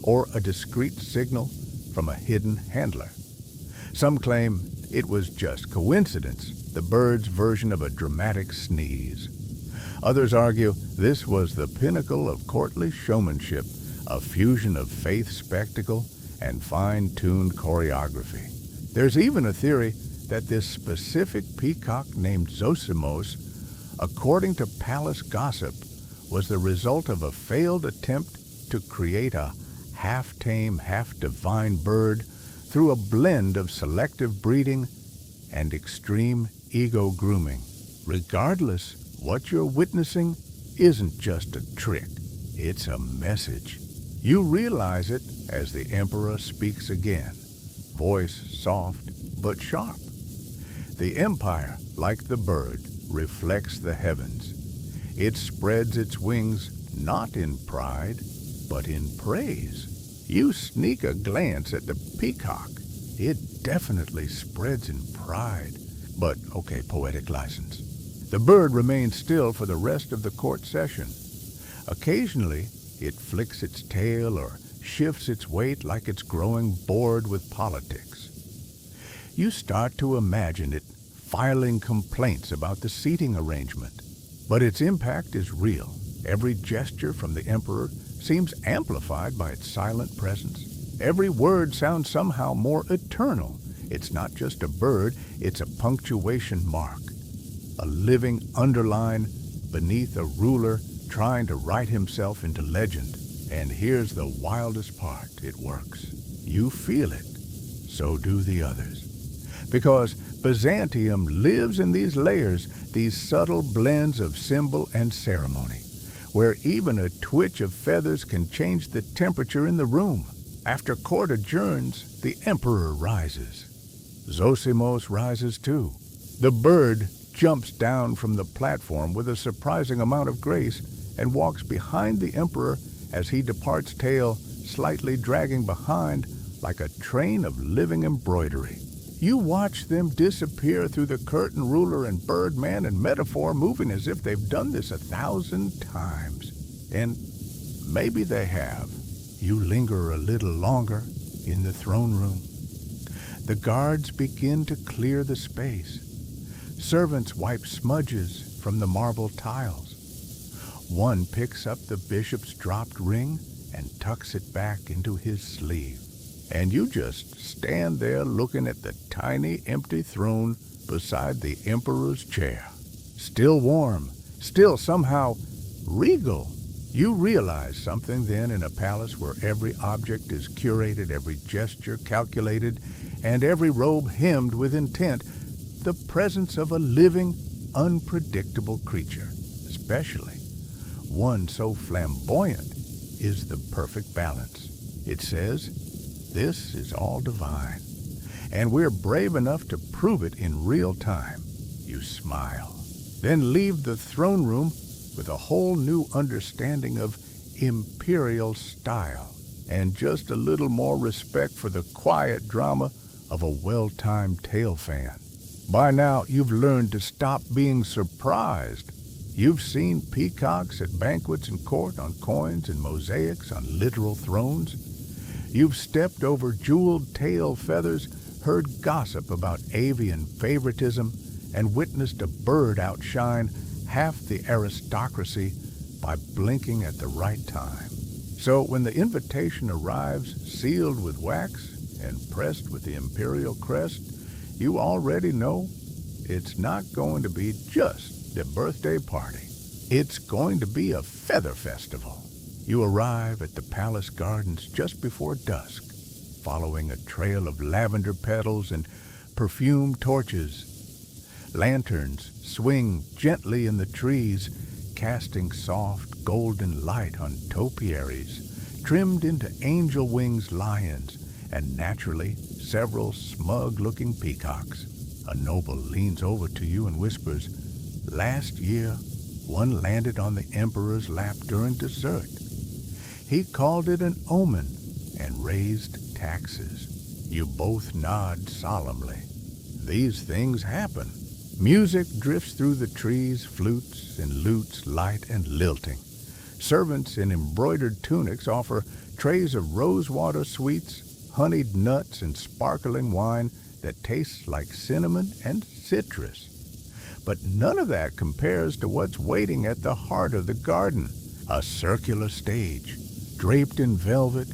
or a discreet signal from a hidden handler. Some claim it was just coincidence, the bird's version of a dramatic sneeze. Others argue this was the pinnacle of courtly showmanship, a fusion of faith spectacle and fine-tuned choreography. There's even a theory that this specific peacock named Zosimos, according to palace gossip, was the result of a failed attempt to create a half-tame, half-divine bird through a blend of selective breeding and extreme ego grooming. Regardless, what you're witnessing isn't just a trick, it's a message. You realize it as the emperor speaks again, voice soft but sharp. The empire, like the bird, reflects the heavens. It spreads its wings not in pride, but in praise. You sneak a glance at the peacock. It definitely spreads in pride. But, okay, poetic license. The bird remains still for the rest of the court session. Occasionally, it flicks its tail or shifts its weight like it's growing bored with politics. You start to imagine it filing complaints about the seating arrangement. But its impact is real. Every gesture from the emperor seems amplified by its silent presence. Every word sounds somehow more eternal. It's not just a bird, it's a punctuation mark. A living underline beneath a ruler trying to write himself into legend. And here's the wildest part, it works. You feel it. So do the others. Because Byzantium lives in these layers, these subtle blends of symbol and ceremony, where even a twitch of feathers can change the temperature in the room. After court adjourns, the emperor rises. Zosimos rises too. The bird jumps down from the platform with a surprising amount of grace and walks behind the emperor as he departs, tail slightly dragging behind like a train of living embroidery. You watch them disappear through the curtain, ruler and birdman and metaphor, moving as if they've done this 1,000 times. And maybe they have. You linger a little longer in the throne room. The guards begin to clear the space. Servants wipe smudges from the marble tiles. One picks up the bishop's dropped ring and tucks it back into his sleeve. And you just stand there looking at the tiny empty throne beside the emperor's chair. Still warm, still somehow regal. You realize something then in a palace where every object is curated, every gesture calculated, and every robe hemmed with intent, the presence of a living, unpredictable creature, especially one so flamboyant, is the perfect balance. It says, this is all divine, and we're brave enough to prove it in real time. You smile, then leave the throne room with a whole new understanding of imperial style and just a little more respect for the quiet drama of a well-timed tale fan. By now, you've learned to stop being surprised. You've seen peacocks at banquets and court, on coins and mosaics, on literal thrones. You've stepped over jeweled tail feathers, heard gossip about avian favoritism, and witnessed a bird outshine half the aristocracy by blinking at the right time. So when the invitation arrives, sealed with wax and pressed with the imperial crest, you already know it's not going to be just a birthday party. It's going to be a feather festival. You arrive at the palace gardens just before dusk, following a trail of lavender petals and perfumed torches. Lanterns swing gently in the trees, casting soft golden light on topiaries, trimmed into angel wings lions, and naturally several smug-looking peacocks. A noble leans over to you and whispers, "Last year, one landed on the emperor's lap during dessert. He called it an omen and raised taxes." You both nod solemnly. These things happen. Music drifts through the trees, flutes and lutes light and lilting. Servants in embroidered tunics offer trays of rosewater sweets, honeyed nuts, and sparkling wine that tastes like cinnamon and citrus. But none of that compares to what's waiting at the heart of the garden. A circular stage, draped in velvet,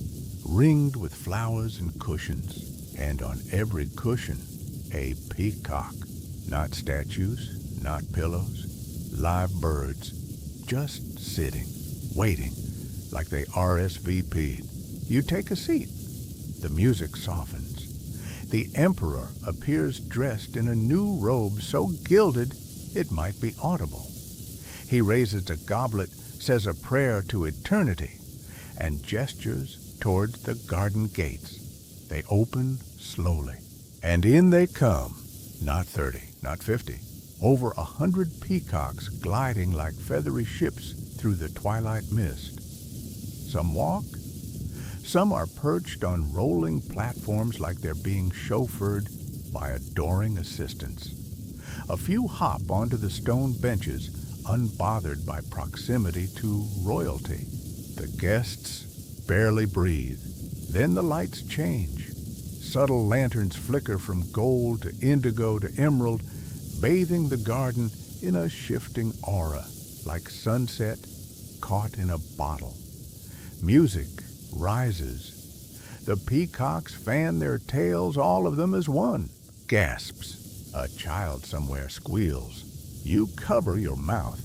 ringed with flowers and cushions. And on every cushion, a peacock. Not statues, not pillows, live birds, just sitting, waiting, like they RSVP'd. You take a seat. The music softens. The emperor appears dressed in a new robe so gilded it might be audible. He raises a goblet, says a prayer to eternity, and gestures towards the garden gates. They open slowly, and in they come. Not 30, not 50. Over 100 peacocks gliding like feathery ships through the twilight mist. Some walk. Some are perched on rolling platforms like they're being chauffeured by adoring assistants. A few hop onto the stone benches, unbothered by proximity to royalty. The guests barely breathe. Then the lights change. Subtle lanterns flicker from gold to indigo to emerald, bathing the garden in a shifting aura, like sunset caught in a bottle. Music rises. The peacocks fan their tails, all of them as one. Gasps. A child somewhere squeals. You cover your mouth,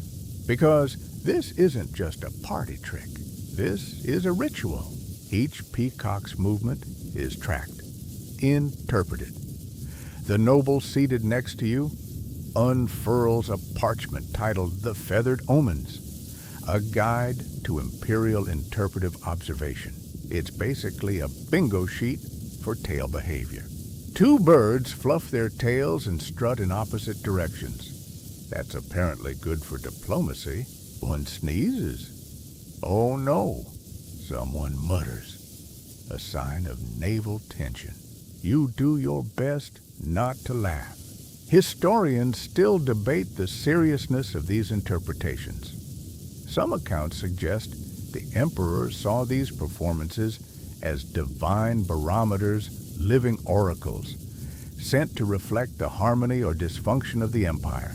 because this isn't just a party trick. This is a ritual. Each peacock's movement is tracked, interpreted. The noble seated next to you unfurls a parchment titled The Feathered Omens, a guide to imperial interpretive observation. It's basically a bingo sheet for tail behavior. Two birds fluff their tails and strut in opposite directions. That's apparently good for diplomacy. One sneezes. "Oh no," someone mutters, a sign of naval tension. You do your best not to laugh. Historians still debate the seriousness of these interpretations. Some accounts suggest the emperor saw these performances as divine barometers, living oracles, sent to reflect the harmony or dysfunction of the empire.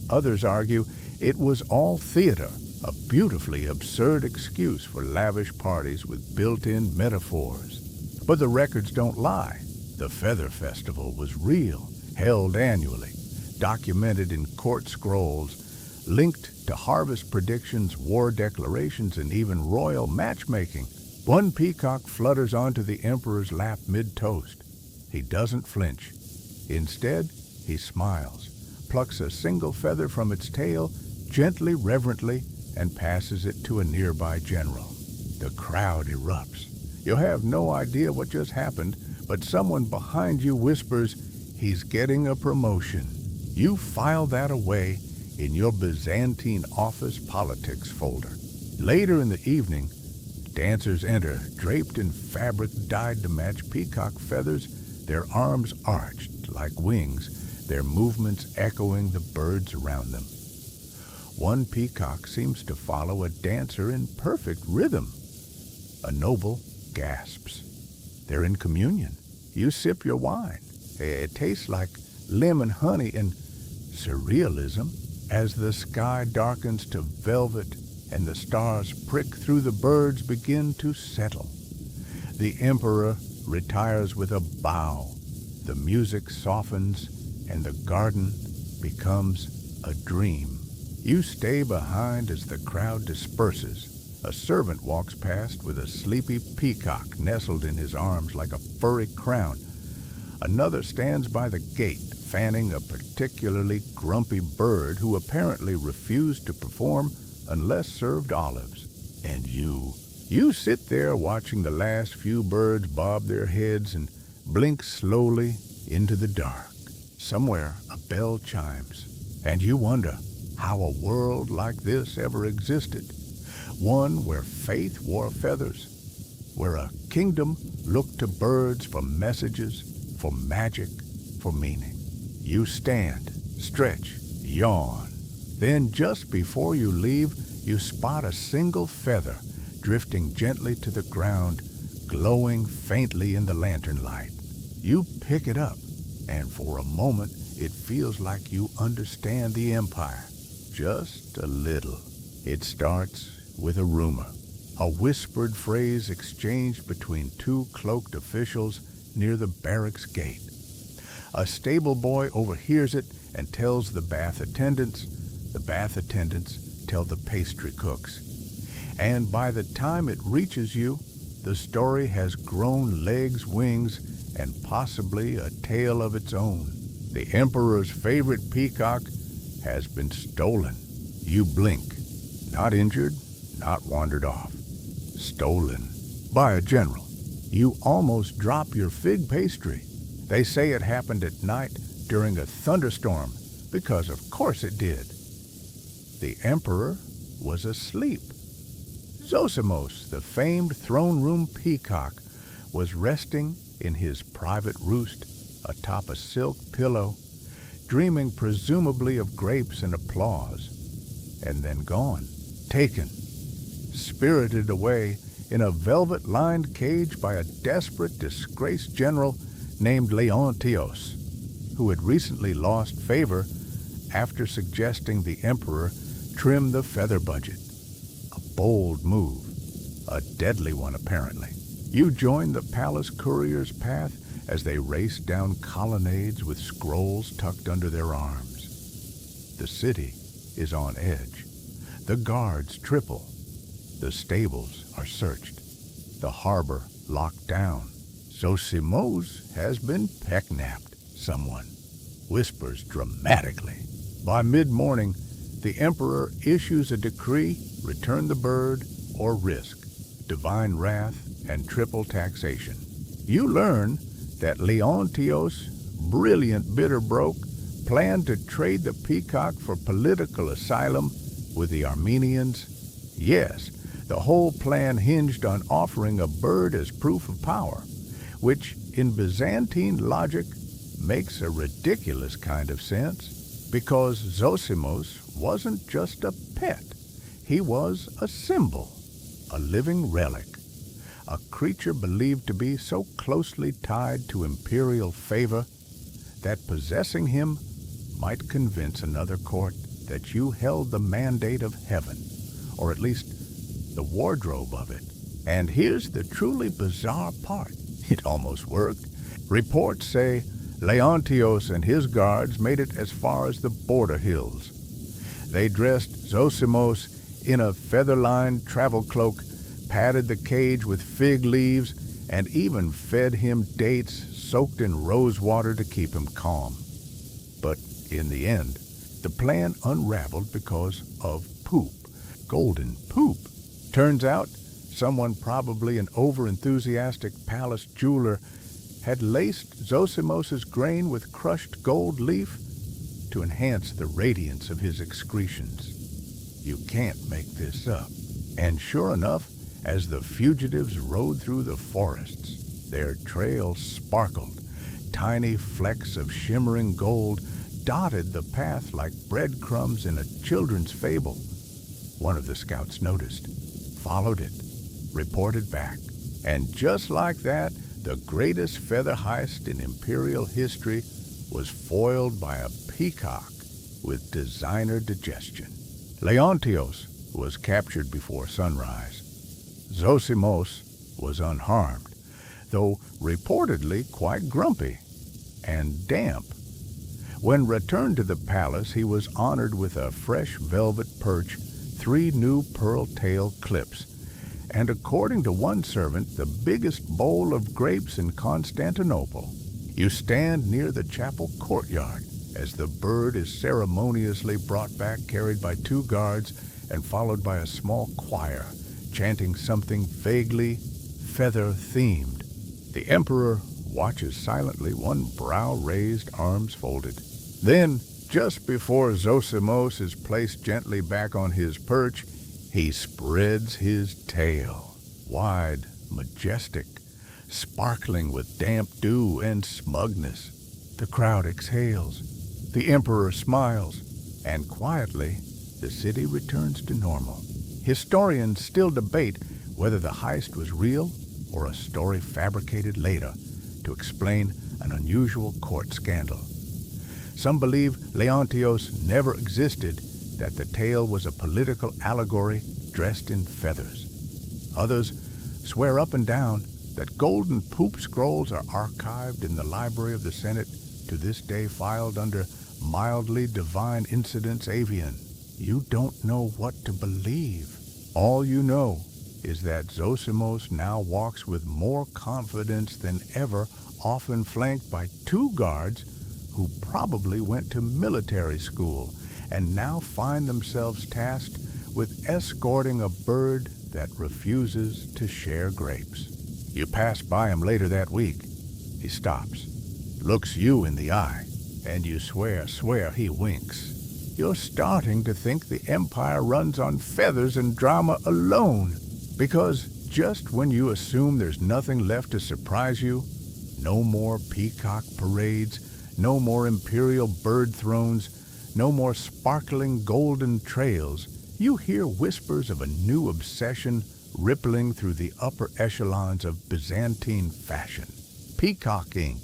Others argue it was all theater, a beautifully absurd excuse for lavish parties with built-in metaphors. But the records don't lie. The Feather Festival was real, held annually, documented in court scrolls, linked to harvest predictions, war declarations, and even royal matchmaking. One peacock flutters onto the emperor's lap mid-toast. He doesn't flinch. Instead, he smiles, plucks a single feather from its tail, gently, reverently, and passes it to a nearby general. The crowd erupts. You have no idea what just happened, but someone behind you whispers, "He's getting a promotion." You file that away in your Byzantine office politics folder. Later in the evening, dancers enter, draped in fabric dyed to match peacock feathers, their arms arched like wings, their movements echoing the birds around them. One peacock seems to follow a dancer in perfect rhythm. A noble gasps. They're in communion. You sip your wine. It tastes like lemon honey and surrealism. As the sky darkens to velvet and the stars prick through, the birds begin to settle. The emperor retires with a bow. The music softens and the garden becomes a dream. You stay behind as the crowd disperses. A servant walks past with a sleepy peacock nestled in his arms like a furry crown. Another stands by the gate, fanning a particularly grumpy bird who apparently refused to perform unless served olives. And you sit there watching the last few birds bob their heads and blink slowly into the dark. Somewhere a bell chimes, and you wonder how a world like this ever existed. One where faith wore feathers, where a kingdom looked to birds for messages, for magic, for meaning. You stand, stretch, yawn. Then just before you leave, you spot a single feather drifting gently to the ground, glowing faintly in the lantern light. You pick it up, and for a moment it feels like you understand the empire. Just a little. It starts with a rumor, a whispered phrase exchanged between two cloaked officials near the barracks gate. A stable boy overhears it and tells the bath attendants. The bath attendants tell the pastry cooks. And by the time it reaches you, the story has grown legs, wings, and possibly a tail of its own. The emperor's favorite peacock has been stolen. You blink. Not injured, not wandered off. Stolen by a general. You almost drop your fig pastry. They say it happened at night during a thunderstorm, because of course it did. The emperor was asleep. Zosimos, the famed throne room peacock, was resting in his private roost atop a silk pillow, dreaming presumably of grapes and applause, and then gone, taken, spirited away in a velvet-lined cage by a desperate, disgraced general named Leontios, who had recently lost favor after suggesting the emperor trim the feather budget. A bold move, a deadly one apparently. You join the palace courtiers' path as they race down colonnades with scrolls tucked under their arms. The city is on edge. The guards triple. The stables are searched. The harbor locked down. Zosimos has been peck-napped, someone whispers dramatically. By mid-morning, the emperor issues a decree: return the bird or risk divine wrath and triple taxation. You learn that Leontios, brilliant bitter broke, planned to trade the peacock for political asylum With the Armenians, yes, the whole plan hinged on offering a bird as proof of power, which in Byzantine logic makes a ridiculous kind of sense, because Zosimos wasn't just a pet. He was a symbol, a living relic, a creature believed to be so closely tied to imperial favor that possessing him might convince another court that you held the mandate of heaven, or at least the wardrobe of it. And here's the truly bizarre part. It almost worked. Reports say Leontios and his guards made it as far as the border hills. They dressed Zosimos in a feather-lined travel cloak, padded the cage with fig leaves, and even fed him dates soaked in rose water to keep him calm. But in the end, the plan unraveled because of poop. Golden poop. Turns out, someone, probably an over-enthusiastic palace jeweler, had laced Zosimos's grain with crushed gold leaf to enhance the radiance of his excretions. You can't make this up. And sure enough, as the fugitives rode through the forests, their trails sparkled. Tiny flecks of shimmering gold dotted the path like breadcrumbs in a children's fable. One of the scouts noticed, followed it, reported back. And just like that, the greatest feather heist in imperial history was foiled by a peacock with designer digestion. Leontios was captured before sunrise. Zosimos was unharmed, though reportedly quite grumpy and damp. When returned to the palace, he was honored with a fresh velvet perch, 3 new pearl-tail clips, and according to one servant, the biggest bowl of grapes in Constantinople. You stand near the chapel courtyard as the bird is ceremoniously brought back, carried by 2 guards and followed by a small choir, chanting something vaguely feather-themed. The emperor watches silently, one brow raised, arms folded. Then, just before Zosimos is placed gently back on his perch, he spreads his tail, wide, majestic, sparkling with damp dew and smugness. The crowd exhales, the emperor smiles, and quietly, the city returns to normal. Historians still debate whether the heist was real or a story fabricated later to explain an unusual court scandal. Some believe Leontios never existed, that the tale was a political allegory dressed in feathers. Others swear up and down that golden poop scrolls are archived in the library of the Senate, to this day filed under mildly divine incidents avian. You don't know what to believe. All you know is that Zosimos now walks with more confidence than ever, often flanked by 2 guards who probably went to military school and now find themselves tasked with escorting a bird that refuses to share grapes. You pass by him later that week. He stops, looks you in the eye, and you swear he winks. You're starting to think the empire runs on feathers and drama alone, because just when you assume there's nothing left to surprise you, no more peacock parades, no more imperial bird thrones, no more sparkling golden trails, you hear whispers of a new obsession rippling through the upper echelons of Byzantine fashion. Peacock ink.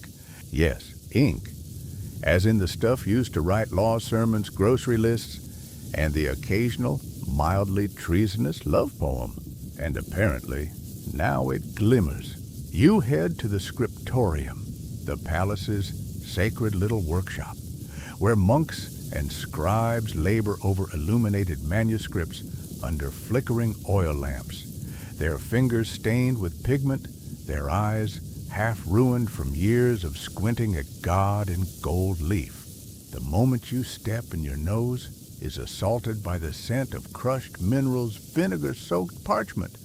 Yes, ink. As in the stuff used to write law sermons, grocery lists, and the occasional, mildly treasonous love poem. And apparently, now it glimmers. You head to the scriptorium, the palace's sacred little workshop, where monks and scribes labor over illuminated manuscripts under flickering oil lamps, their fingers stained with pigment, their eyes half ruined from years of squinting at God in gold leaf. The moment you step and your nose is assaulted by the scent of crushed minerals, vinegar-soaked parchment,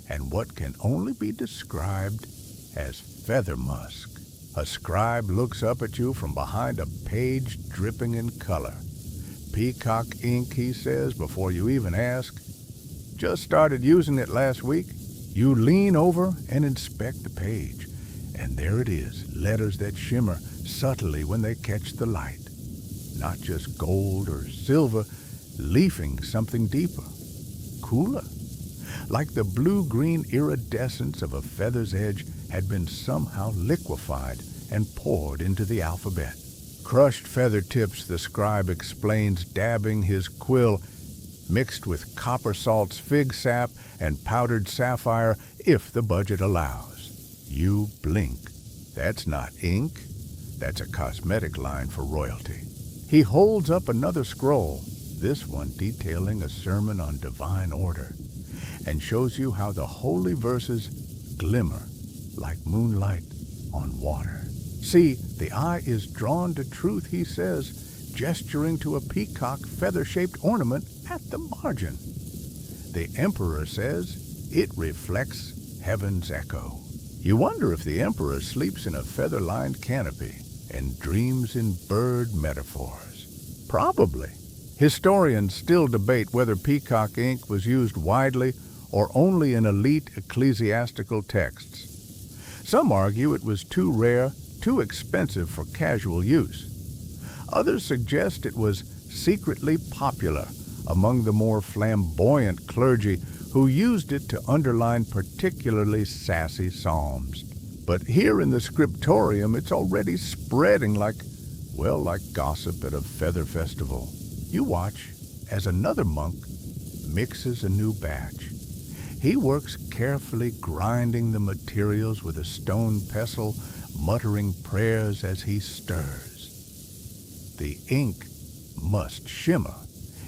and what can only be described as feather musk. A scribe looks up at you from behind a page dripping in color. Peacock ink, he says, before you even ask. Just started using it last week. You lean over and inspect the page, and there it is, letters that shimmer subtly when they catch the light. Not just gold or silver, leafing something deeper, cooler. Like the blue-green iridescence of a feather's edge had been somehow liquefied and poured into the alphabet. Crushed feather tips, the scribe explains, dabbing his quill, mixed with copper salt's fig sap and powdered sapphire if the budget allows. You blink. That's not ink. That's a cosmetic line for royalty. He holds up another scroll, this one detailing a sermon on divine order, and shows you how the holy verses glimmer like moonlight on water. See, the eye is drawn to truth, he says, gesturing to a peacock feather-shaped ornament at the margin. The emperor says it reflects heaven's echo. You wonder if the emperor sleeps in a feather-lined canopy and dreams in bird metaphors. Probably. Historians still debate whether peacock ink was used widely or only in elite ecclesiastical texts. Some argue it was too rare, too expensive for casual use. Others suggest it was secretly popular among the more flamboyant clergy who used it to underline particularly sassy psalms. But here in the scriptorium, it's already spreading like gossip at a feather festival. You watch as another monk mixes a new batch. He works carefully, grinding the materials with a stone pestle, muttering prayers as he stirs. The ink must shimmer,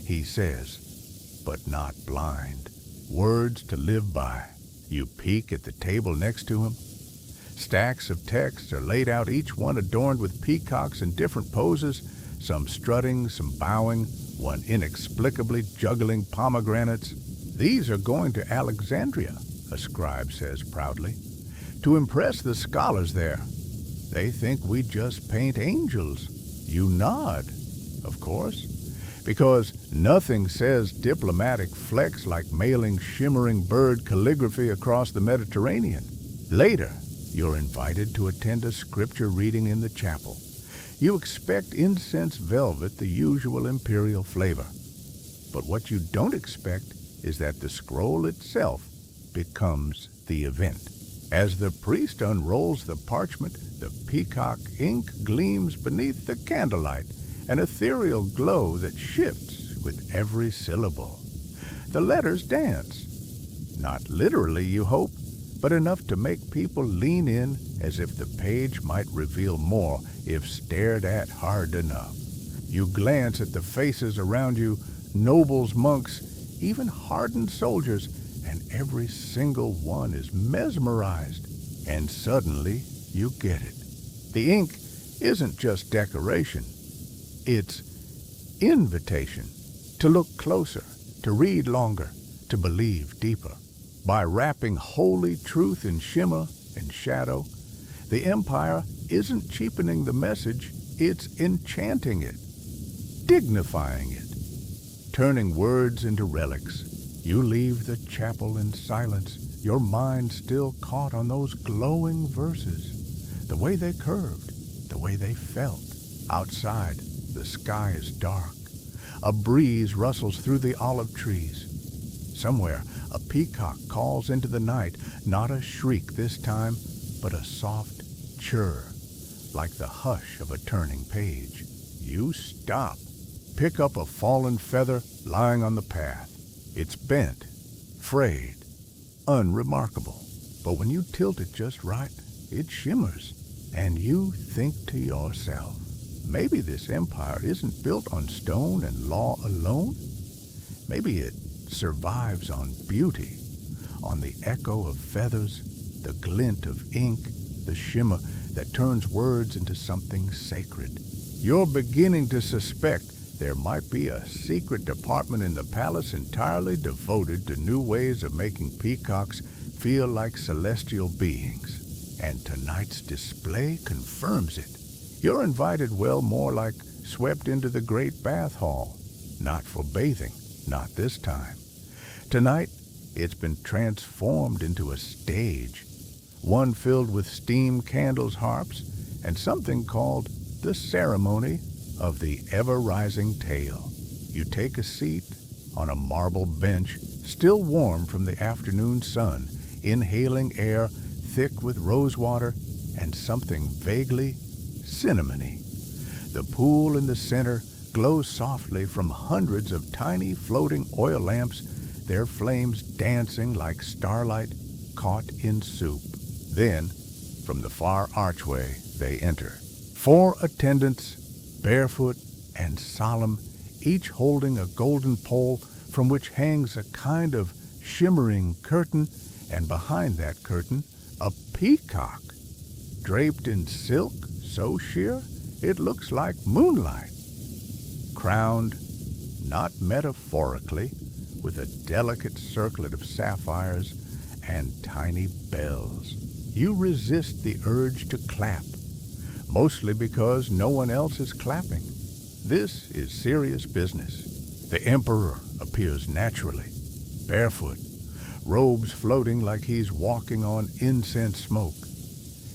he says, but not blind. Words to live by. You peek at the table next to him. Stacks of texts are laid out, each one adorned with peacocks in different poses, some strutting, some bowing, one inexplicably juggling pomegranates. These are going to Alexandria, a scribe says proudly, to impress the scholars there. They think we just paint angels. You nod, of course, because nothing says diplomatic flex like mailing shimmering bird calligraphy across the Mediterranean. Later, you're invited to attend a scripture reading in the chapel. You expect incense velvet, the usual imperial flavor. But what you don't expect is that the scroll itself becomes the event. As the priest unrolls the parchment, the peacock ink gleams beneath the candlelight, an ethereal glow that shifts with every syllable. The letters dance. Not literally, you hope, but enough to make people lean in as if the page might reveal more if stared at hard enough. You glance at the faces around you, nobles, monks, even hardened soldiers, and every single one is mesmerized. And suddenly, you get it. The ink isn't just decoration. It's invitation to look closer, to read longer, to believe deeper. By wrapping holy truth in shimmer and shadow, the empire isn't cheapening the message, it's enchanting it, dignifying it, turning words into relics. You leave the chapel in silence, your mind still caught on those glowing verses, the way they curved, the way they felt. Outside, the sky is dark. A breeze rustles through the olive trees. Somewhere, a peacock calls into the night, not a shriek this time, but a soft chirr, like the hush of a turning page. You stop, pick up a fallen feather lying on the path. It's bent, frayed, unremarkable. But when you tilt it just right, it shimmers, and you think to yourself, maybe this empire isn't built on stone and law alone. Maybe it survives on beauty, on the echo of feathers, the glint of ink, the shimmer that turns words into something sacred. You're beginning to suspect there might be a secret department in the palace entirely devoted to new ways of making peacocks feel like celestial beings. And tonight's display confirms it. You're invited, well, more like swept into the great bath hall. Not for bathing, not this time. Tonight, it's been transformed into a stage, one filled with steam candles, harps, and something called the ceremony of the ever-rising tale. You take a seat on a marble bench, still warm from the afternoon sun, inhaling air thick with rosewater and something vaguely cinnamony. The pool in the center glows softly from hundreds of tiny floating oil lamps, their flames dancing like starlight caught in soup. Then, from the far archway, they enter. 4 attendants, barefoot and solemn, each holding a golden pole from which hangs a kind of shimmering curtain, and behind that curtain, a peacock, draped in silk so sheer it looks like moonlight, crowned, not metaphorically, with a delicate circlet of sapphires and tiny bells. You resist the urge to clap, mostly because no one else is clapping. This is serious business. The emperor appears naturally, barefoot, robes floating like he's walking on incense smoke.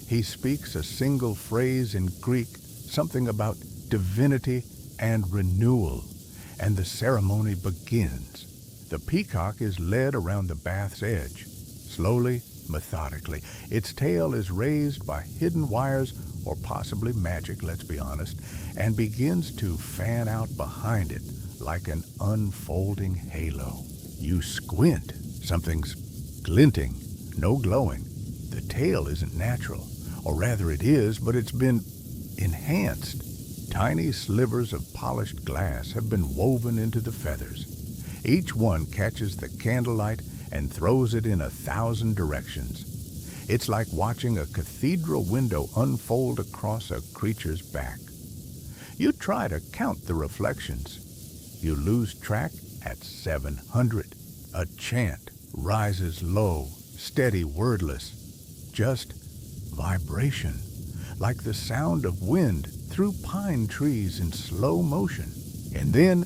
He speaks a single phrase in Greek, something about divinity and renewal, and the ceremony begins. The peacock is led around the bath's edge, slowly, methodically. Its tail is raised by hidden wires, or possibly magic, let's be honest, and begins to fan out behind it like an unfolding halo. You squint. Something's glinting, no glowing. The tail isn't natural, or rather it is, but it's been enhanced. Tiny slivers of polished glass have been woven into the feathers. Each one catches the candlelight and throws it in 1,000 directions. It's like watching a cathedral window unfold across a creature's back. You try to count the reflections. You lose track at 700. A chant rises low, steady, wordless, just vibration, like the sound of wind through pine trees in slow motion. And then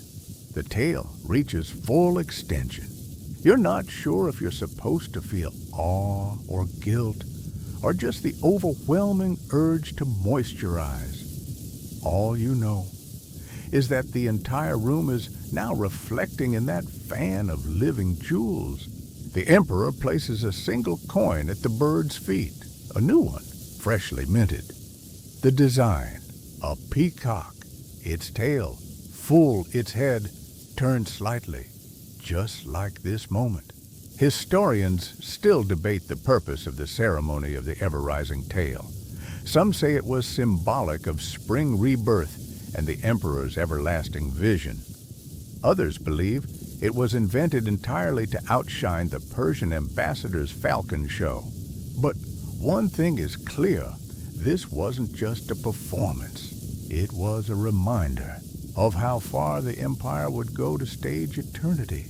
the tail reaches full extension. You're not sure if you're supposed to feel awe or guilt, or just the overwhelming urge to moisturize. All you know is that the entire room is now reflecting in that fan of living jewels. The emperor places a single coin at the bird's feet, a new one, freshly minted. The design, a peacock, its tail, full, its head, turned slightly, just like this moment. Historians still debate the purpose of the ceremony of the ever-rising tail. Some say it was symbolic of spring rebirth and the emperor's everlasting vision. Others believe it was invented entirely to outshine the Persian ambassador's falcon show. But one thing is clear, this wasn't just a performance. It was a reminder of how far the empire would go to stage eternity,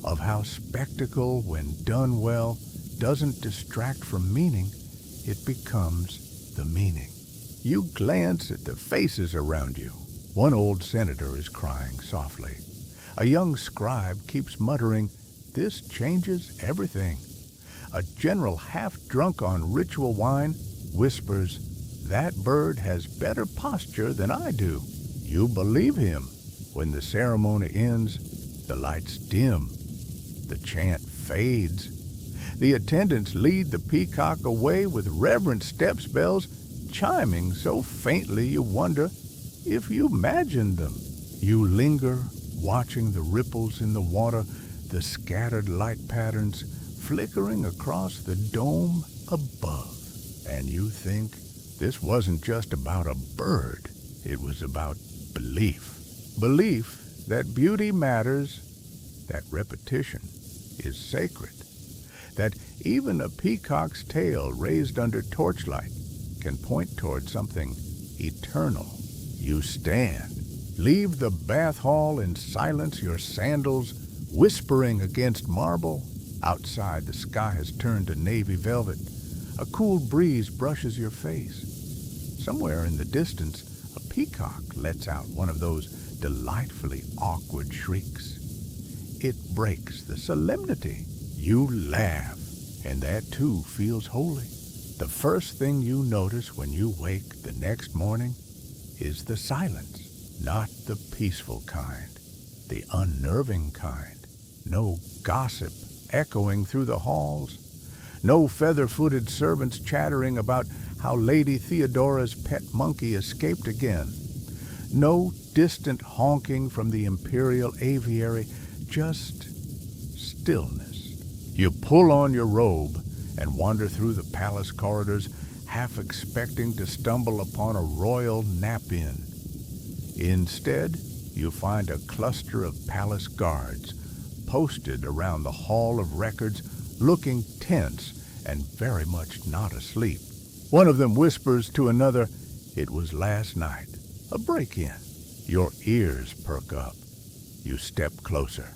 of how spectacle, when done well, doesn't distract from meaning, it becomes the meaning. You glance at the faces around you. One old senator is crying softly. A young scribe keeps muttering, "This changes everything." A general half-drunk on ritual wine whispers, "That bird has better posture than I do." You believe him. When the ceremony ends, the lights dim. The chant fades. The attendants lead the peacock away with reverent steps, bells chiming so faintly you wonder if you imagined them. You linger, watching the ripples in the water, the scattered light patterns flickering across the dome above. And you think this wasn't just about a bird. It was about belief. Belief that beauty matters, that repetition is sacred, that even a peacock's tail raised under torchlight can point toward something eternal. You stand, leave the bath hall in silence, your sandals whispering against marble. Outside, the sky has turned to navy velvet. A cool breeze brushes your face. Somewhere in the distance, a peacock lets out one of those delightfully awkward shrieks. It breaks the solemnity. You laugh, and that too feels holy. The first thing you notice when you wake the next morning is the silence, not the peaceful kind, the unnerving kind. No gossip echoing through the halls, no feather-footed servants chattering about how Lady Theodora's pet monkey escaped again, no distant honking from the imperial aviary, just stillness. You pull on your robe and wander through the palace corridors, half expecting to stumble upon a royal nap-in. Instead, you find a cluster of palace guards posted around the Hall of Records, looking tense and very much not asleep. One of them whispers to another, "It was last night, a break-in." Your ears perk up. You step closer.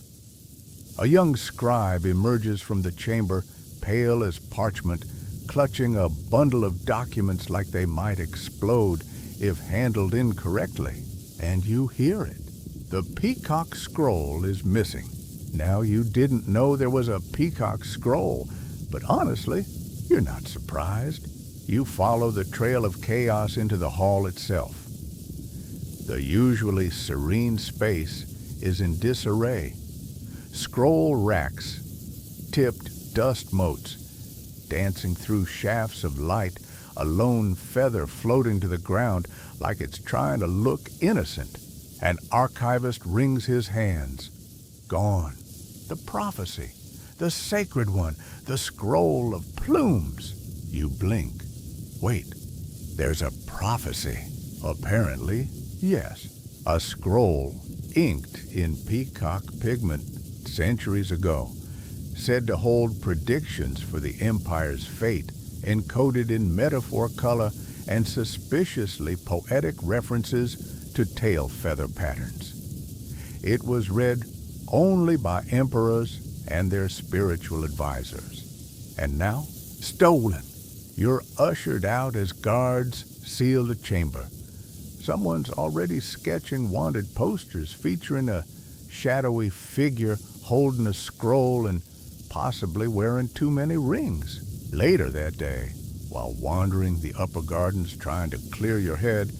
A young scribe emerges from the chamber, pale as parchment, clutching a bundle of documents like they might explode if handled incorrectly. And you hear it. The Peacock scroll is missing. Now, you didn't know there was a Peacock scroll, but honestly, you're not surprised. You follow the trail of chaos into the hall itself. The usually serene space is in disarray. Scroll racks, tipped dust motes, dancing through shafts of light, a lone feather floating to the ground like it's trying to look innocent. An archivist wrings his hands. Gone. The prophecy, the sacred one, the scroll of plumes. You blink. Wait, there's a prophecy. Apparently, yes. A scroll inked in peacock pigment centuries ago, said to hold predictions for the empire's fate, encoded in metaphor color and suspiciously poetic references to tail feather patterns. It was read only by emperors and their spiritual advisors. And now, stolen. You're ushered out as guards seal the chamber. Someone's already sketching wanted posters featuring a shadowy figure holding a scroll and possibly wearing too many rings. Later that day, while wandering the upper gardens trying to clear your head,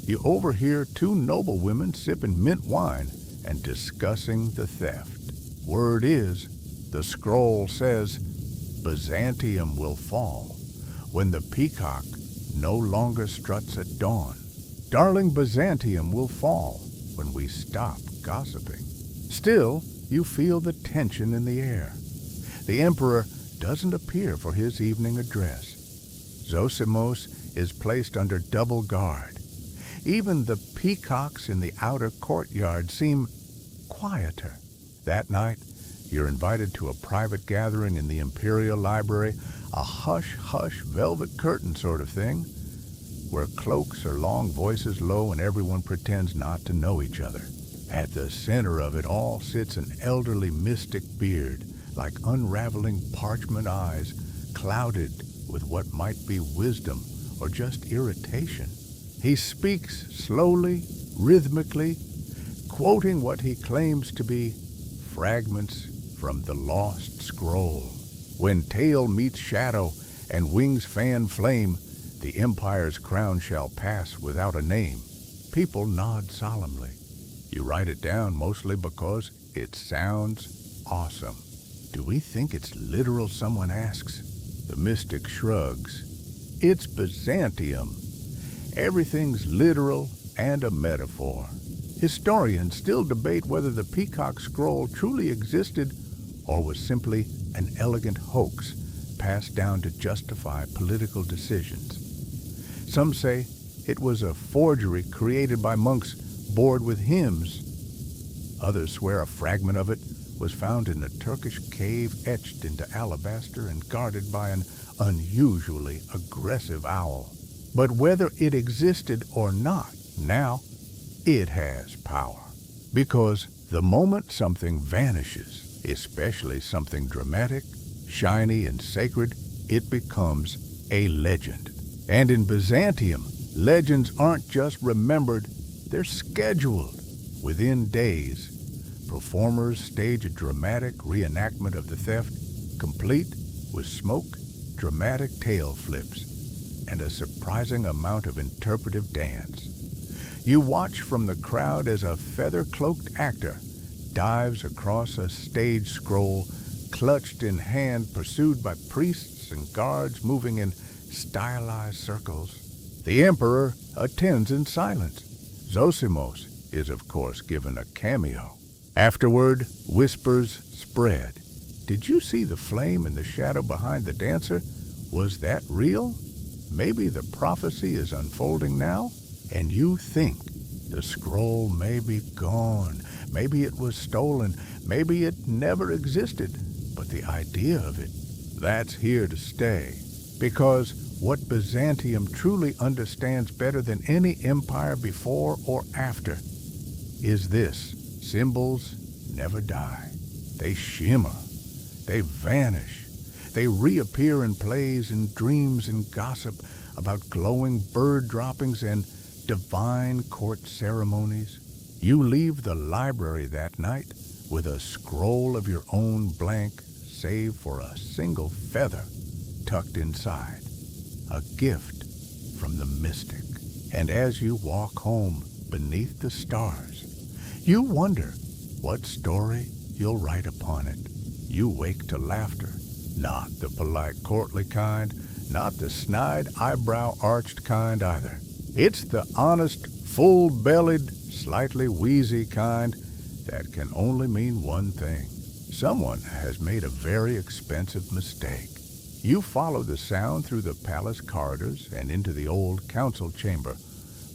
you overhear two noblewomen sipping mint wine and discussing the theft. Word is, the scroll says, Byzantium will fall when the peacock no longer struts at dawn. Darling Byzantium will fall when we stop gossiping. Still, you feel the tension in the air. The emperor doesn't appear for his evening address. Zosimos is placed under double guard. Even the peacocks in the outer courtyard seem quieter. That night, you're invited to a private gathering in the imperial library, a hush-hush velvet curtain sort of thing, where cloaks are long, voices low, and everyone pretends not to know each other. At the center of it all sits an elderly mystic beard, like unraveling parchment eyes, clouded with what might be wisdom or just irritation. He speaks slowly, rhythmically, quoting what he claims to be fragments from the lost scroll. When tail meets shadow and wings fan flame, the empire's crown shall pass without a name. People nod solemnly. You write it down mostly because it sounds awesome. Do we think it's literal, someone asks. The mystic shrugs. It's Byzantium. Everything's literal and a metaphor. Historians still debate whether the Peacock scroll truly existed or was simply an elegant hoax passed down to justify political decisions. Some say it was a forgery created by monks bored with hymns. Others swear a fragment of it was found in a Turkish cave etched into alabaster and guarded by an unusually aggressive owl. But whether it existed or not, now it has power. Because the moment something vanishes, especially something dramatic, shiny, and sacred, it becomes a legend. And in Byzantium, legends aren't just remembered, they're scheduled. Within days, performers stage a dramatic reenactment of the theft, complete with smoke, dramatic tail flips, and a surprising amount of interpretive dance. You watch from the crowd as a feather-cloaked actor dives across a stage scroll, clutched in hand, pursued by priests and guards moving in stylized circles. The emperor attends in silence. Zosimos is, of course, given a cameo. Afterward, whispers spread. Did you see the flame in the shadow behind the dancer? Was that real? Maybe the prophecy is unfolding now, and you think the scroll may be gone. Maybe it was stolen. Maybe it never existed. But the idea of it, that's here to stay. Because what Byzantium truly understands better than any empire before or after is this: symbols never die. They shimmer. They vanish. They reappear in plays and dreams and gossip about glowing bird droppings and divine court ceremonies. You leave the library that night with a scroll of your own blank, save for a single feather tucked inside. A gift from the mystic. And as you walk home beneath the stars, you wonder what story you'll write upon it. You wake to laughter, not the polite courtly kind, not the snide eyebrow-arched kind either. It's the honest, full-bellied, slightly wheezy kind that can only mean one thing. Someone has made a very expensive mistake. You follow the sound through the palace corridors and into the old council chamber,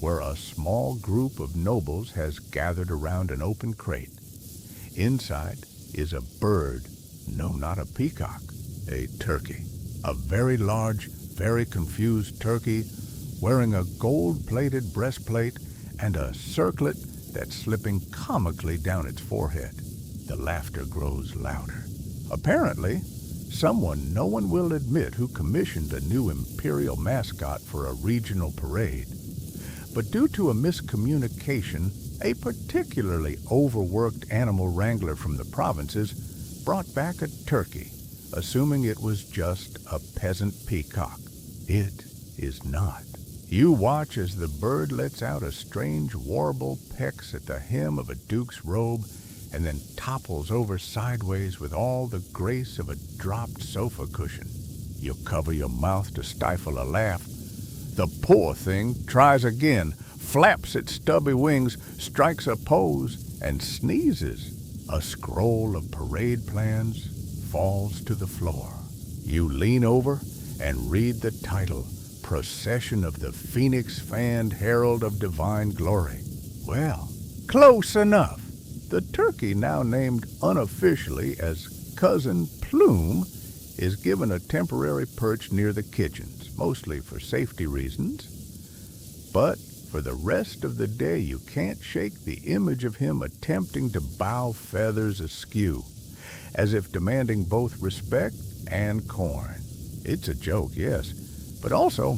where a small group of nobles has gathered around an open crate. Inside is a bird, no, not a peacock, a turkey. A very large, very confused turkey, wearing a gold-plated breastplate and a circlet that's slipping comically down its forehead. The laughter grows louder. Apparently, someone no one will admit who commissioned a new imperial mascot for a regional parade. But due to a miscommunication, a particularly overworked animal wrangler from the provinces brought back a turkey, assuming it was just a peasant peacock. It is not. You watch as the bird lets out a strange warble, pecks at the hem of a duke's robe, and then topples over sideways with all the grace of a dropped sofa cushion. You cover your mouth to stifle a laugh. The poor thing tries again, flaps its stubby wings, strikes a pose, and sneezes. A scroll of parade plans falls to the floor. You lean over and read the title, Procession of the Phoenix-fanned Herald of Divine Glory. Well, close enough. The turkey, now named unofficially as Cousin Plume, is given a temporary perch near the kitchens, mostly for safety reasons. But for the rest of the day, you can't shake the image of him attempting to bow feathers askew, as if demanding both respect and corn. It's a joke, yes, but also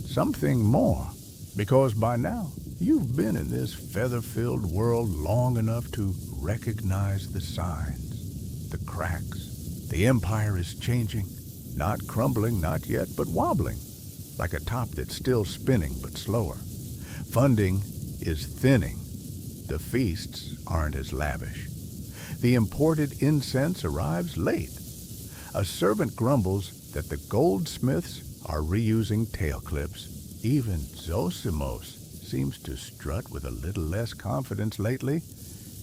something more, because by now you've been in this feather-filled world long enough to recognize the signs, the cracks. The empire is changing, not crumbling, not yet, but wobbling, like a top that's still spinning but slower. Funding is thinning. The feasts aren't as lavish. The imported incense arrives late. A servant grumbles that the goldsmiths are reusing tail clips. Even Zosimos seems to strut with a little less confidence lately.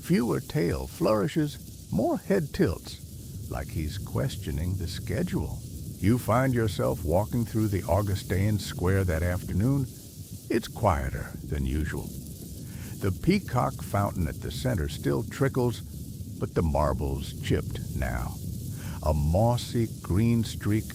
Fewer tail flourishes, more head tilts, like he's questioning the schedule. You find yourself walking through the Augustine Square that afternoon. It's quieter than usual. The Peacock fountain at the center still trickles, but the marble's chipped now. A mossy green streak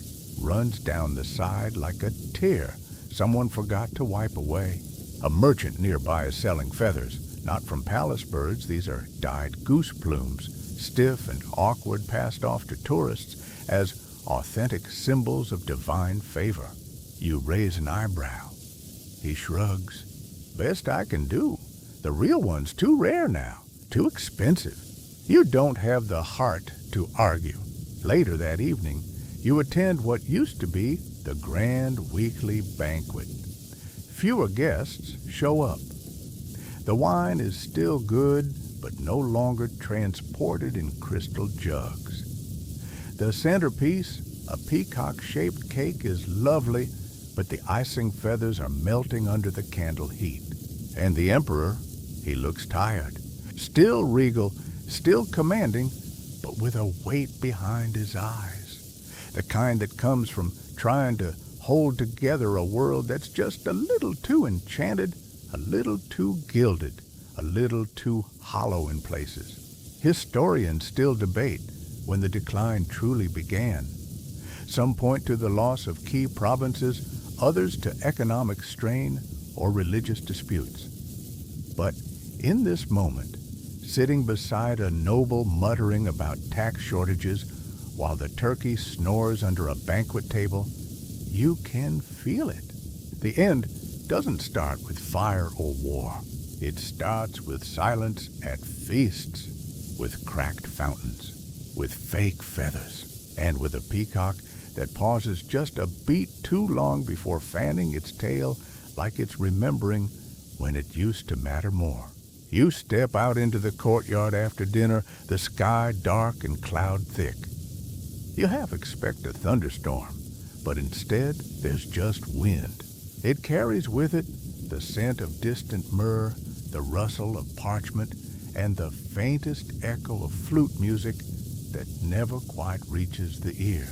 runs down the side like a tear someone forgot to wipe away. A merchant nearby is selling feathers, not from palace birds. These are dyed goose plumes, stiff and awkward, passed off to tourists as authentic symbols of divine favor. You raise an eyebrow. He shrugs. Best I can do. The real one's too rare now, too expensive. You don't have the heart to argue. Later that evening, you attend what used to be the grand weekly banquet. Fewer guests show up. The wine is still good, but no longer transported in crystal jugs. The centerpiece, a peacock-shaped cake, is lovely, but the icing feathers are melting under the candle heat. And the emperor, he looks tired, still regal, still commanding, but with a weight behind his eyes. The kind that comes from trying to hold together a world that's just a little too enchanted, a little too gilded, a little too hollow in places. Historians still debate when the decline truly began. Some point to the loss of key provinces, others to economic strain or religious disputes. But in this moment, sitting beside a noble muttering about tax shortages while the turkey snores under a banquet table, you can feel it. The end doesn't start with fire or war. It starts with silence at feasts, with cracked fountains, with fake feathers, and with a peacock that pauses just a beat too long before fanning its tail like it's remembering when it used to matter more. You step out into the courtyard after dinner, the sky dark and cloud thick. You half expect a thunderstorm, but instead there's just wind. It carries with it the scent of distant myrrh, the rustle of parchment, and the faintest echo of flute music that never quite reaches the ear.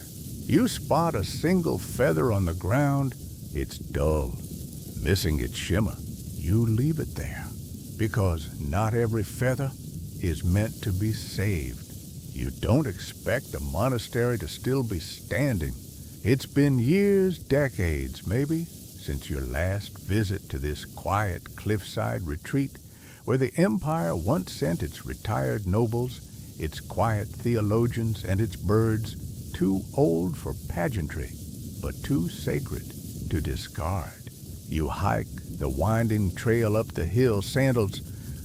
You spot a single feather on the ground, it's dull, missing its shimmer. You leave it there, because not every feather is meant to be saved. You don't expect the monastery to still be standing. It's been years, decades maybe, since your last visit to this quiet cliffside retreat where the empire once sent its retired nobles, its quiet theologians, and its birds, too old for pageantry, but too sacred to discard. You hike the winding trail up the hill, sandals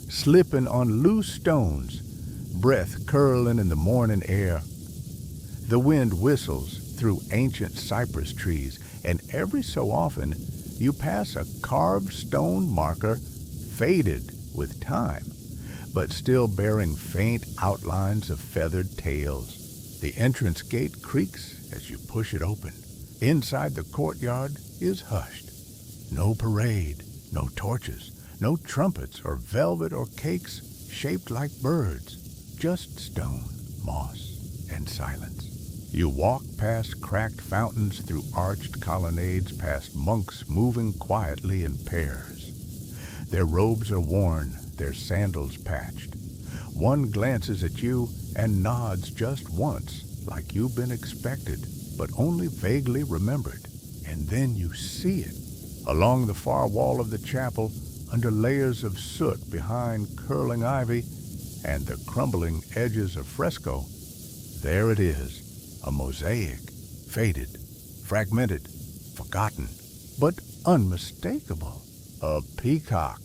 slipping on loose stones, breath curling in the morning air. The wind whistles through ancient cypress trees, and every so often you pass a carved stone marker, faded with time, but still bearing faint outlines of feathered tails. The entrance gate creaks as you push it open. Inside the courtyard is hushed. No parade, no torches, no trumpets or velvet or cakes shaped like birds, just stone, moss, and silence. You walk past cracked fountains, through arched colonnades, past monks moving quietly in pairs. Their robes are worn, their sandals patched. One glances at you and nods just once, like you've been expected, but only vaguely remembered. And then you see it. Along the far wall of the chapel, under layers of soot behind curling ivy and the crumbling edges of fresco, there it is, a mosaic, faded, fragmented, forgotten, but unmistakable. A peacock,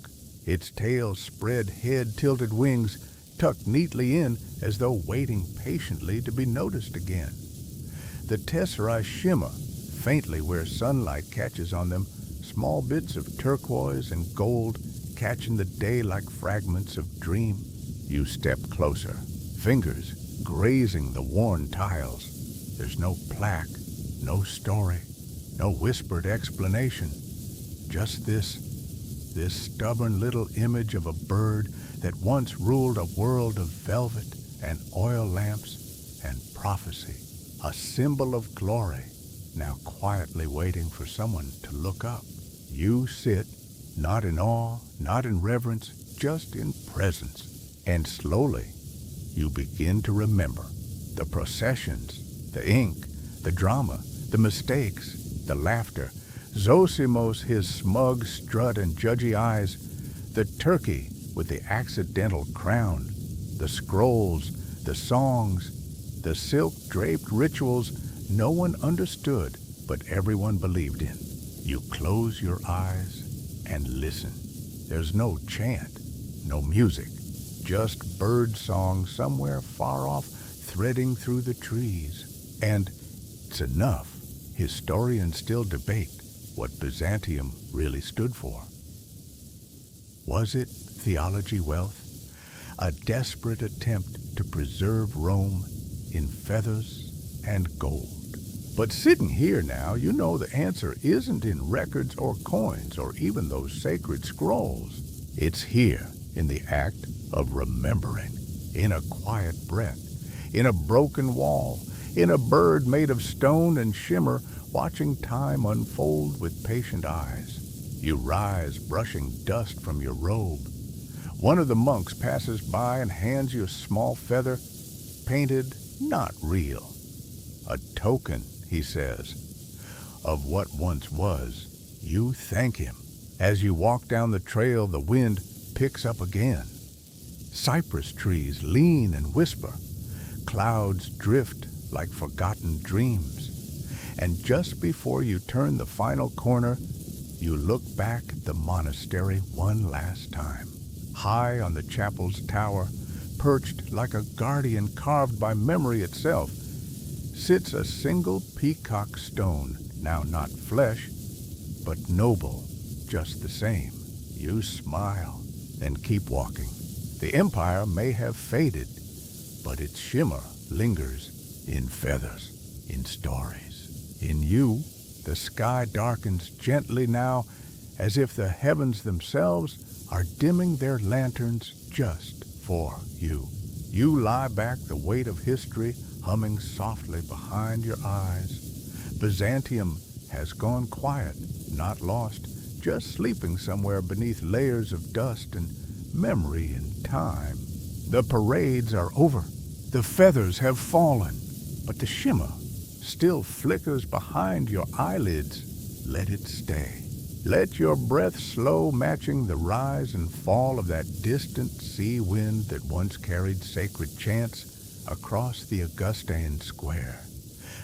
its tail spread, head tilted, wings tucked neatly in as though waiting patiently to be noticed again. The tesserae shimmer faintly where sunlight catches on them, small bits of turquoise and gold catching the day like fragments of dream. You step closer, fingers grazing the worn tiles. There's no plaque, no story, no whispered explanation. Just this stubborn little image of a bird that once ruled a world of velvet and oil lamps and prophecy, a symbol of glory, now quietly waiting for someone to look up. You sit, not in awe, not in reverence, just in presence. And slowly, you begin to remember the processions, the ink, the drama, the mistakes, the laughter, Zosimos, his smug strut and judgy eyes, the turkey with the accidental crown, the scrolls, the songs, the silk-draped rituals no one understood but everyone believed in. You close your eyes and listen. There's no chant, no music, just bird song somewhere far off threading through the trees. And it's enough. Historians still debate what Byzantium really stood for. Was it theology wealth? A desperate attempt to preserve Rome in feathers and gold. But sitting here now, you know the answer isn't in records or coins or even those sacred scrolls. It's here in the act of remembering, in a quiet breath, in a broken wall, in a bird made of stone and shimmer, watching time unfold with patient eyes. You rise, brushing dust from your robe. One of the monks passes by and hands you a small feather, painted, not real. A token, he says, of what once was. You thank him. As you walk down the trail, the wind picks up again. Cypress trees lean and whisper. Clouds drift like forgotten dreams. And just before you turn the final corner, you look back at the monastery one last time. High on the chapel's tower, perched like a guardian carved by memory itself, sits a single peacock stone, now not flesh, but noble just the same. You smile and keep walking. The empire may have faded, but its shimmer lingers in feathers, in stories. In you, the sky darkens gently now, as if the heavens themselves are dimming their lanterns just for you. You lie back, the weight of history humming softly behind your eyes. Byzantium has gone quiet, not lost, just sleeping somewhere beneath layers of dust and memory and time. The parades are over. The feathers have fallen, but the shimmer still flickers behind your eyelids. Let it stay. Let your breath slow, matching the rise and fall of that distant sea wind that once carried sacred chants across the Augustine square.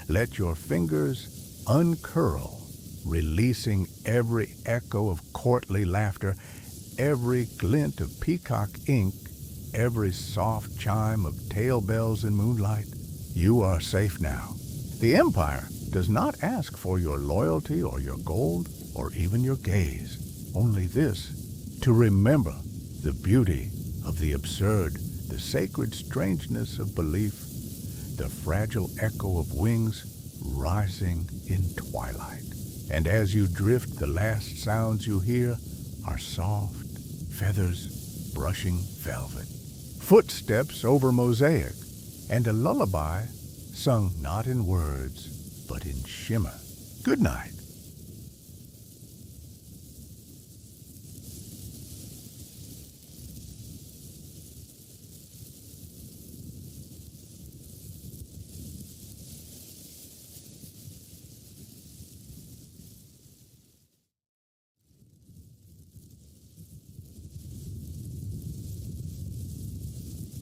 Let your fingers uncurl, releasing every echo of courtly laughter, every glint of peacock ink, every soft chime of tail bells in moonlight. You are safe now. The empire does not ask for your loyalty or your gold or even your gaze. Only this, to remember the beauty of the absurd, the sacred strangeness of belief, the fragile echo of wings rising in twilight. And as you drift, the last sounds you hear are soft feathers brushing velvet, footsteps over mosaic, and a lullaby sung not in words, but in shimmer. Good night.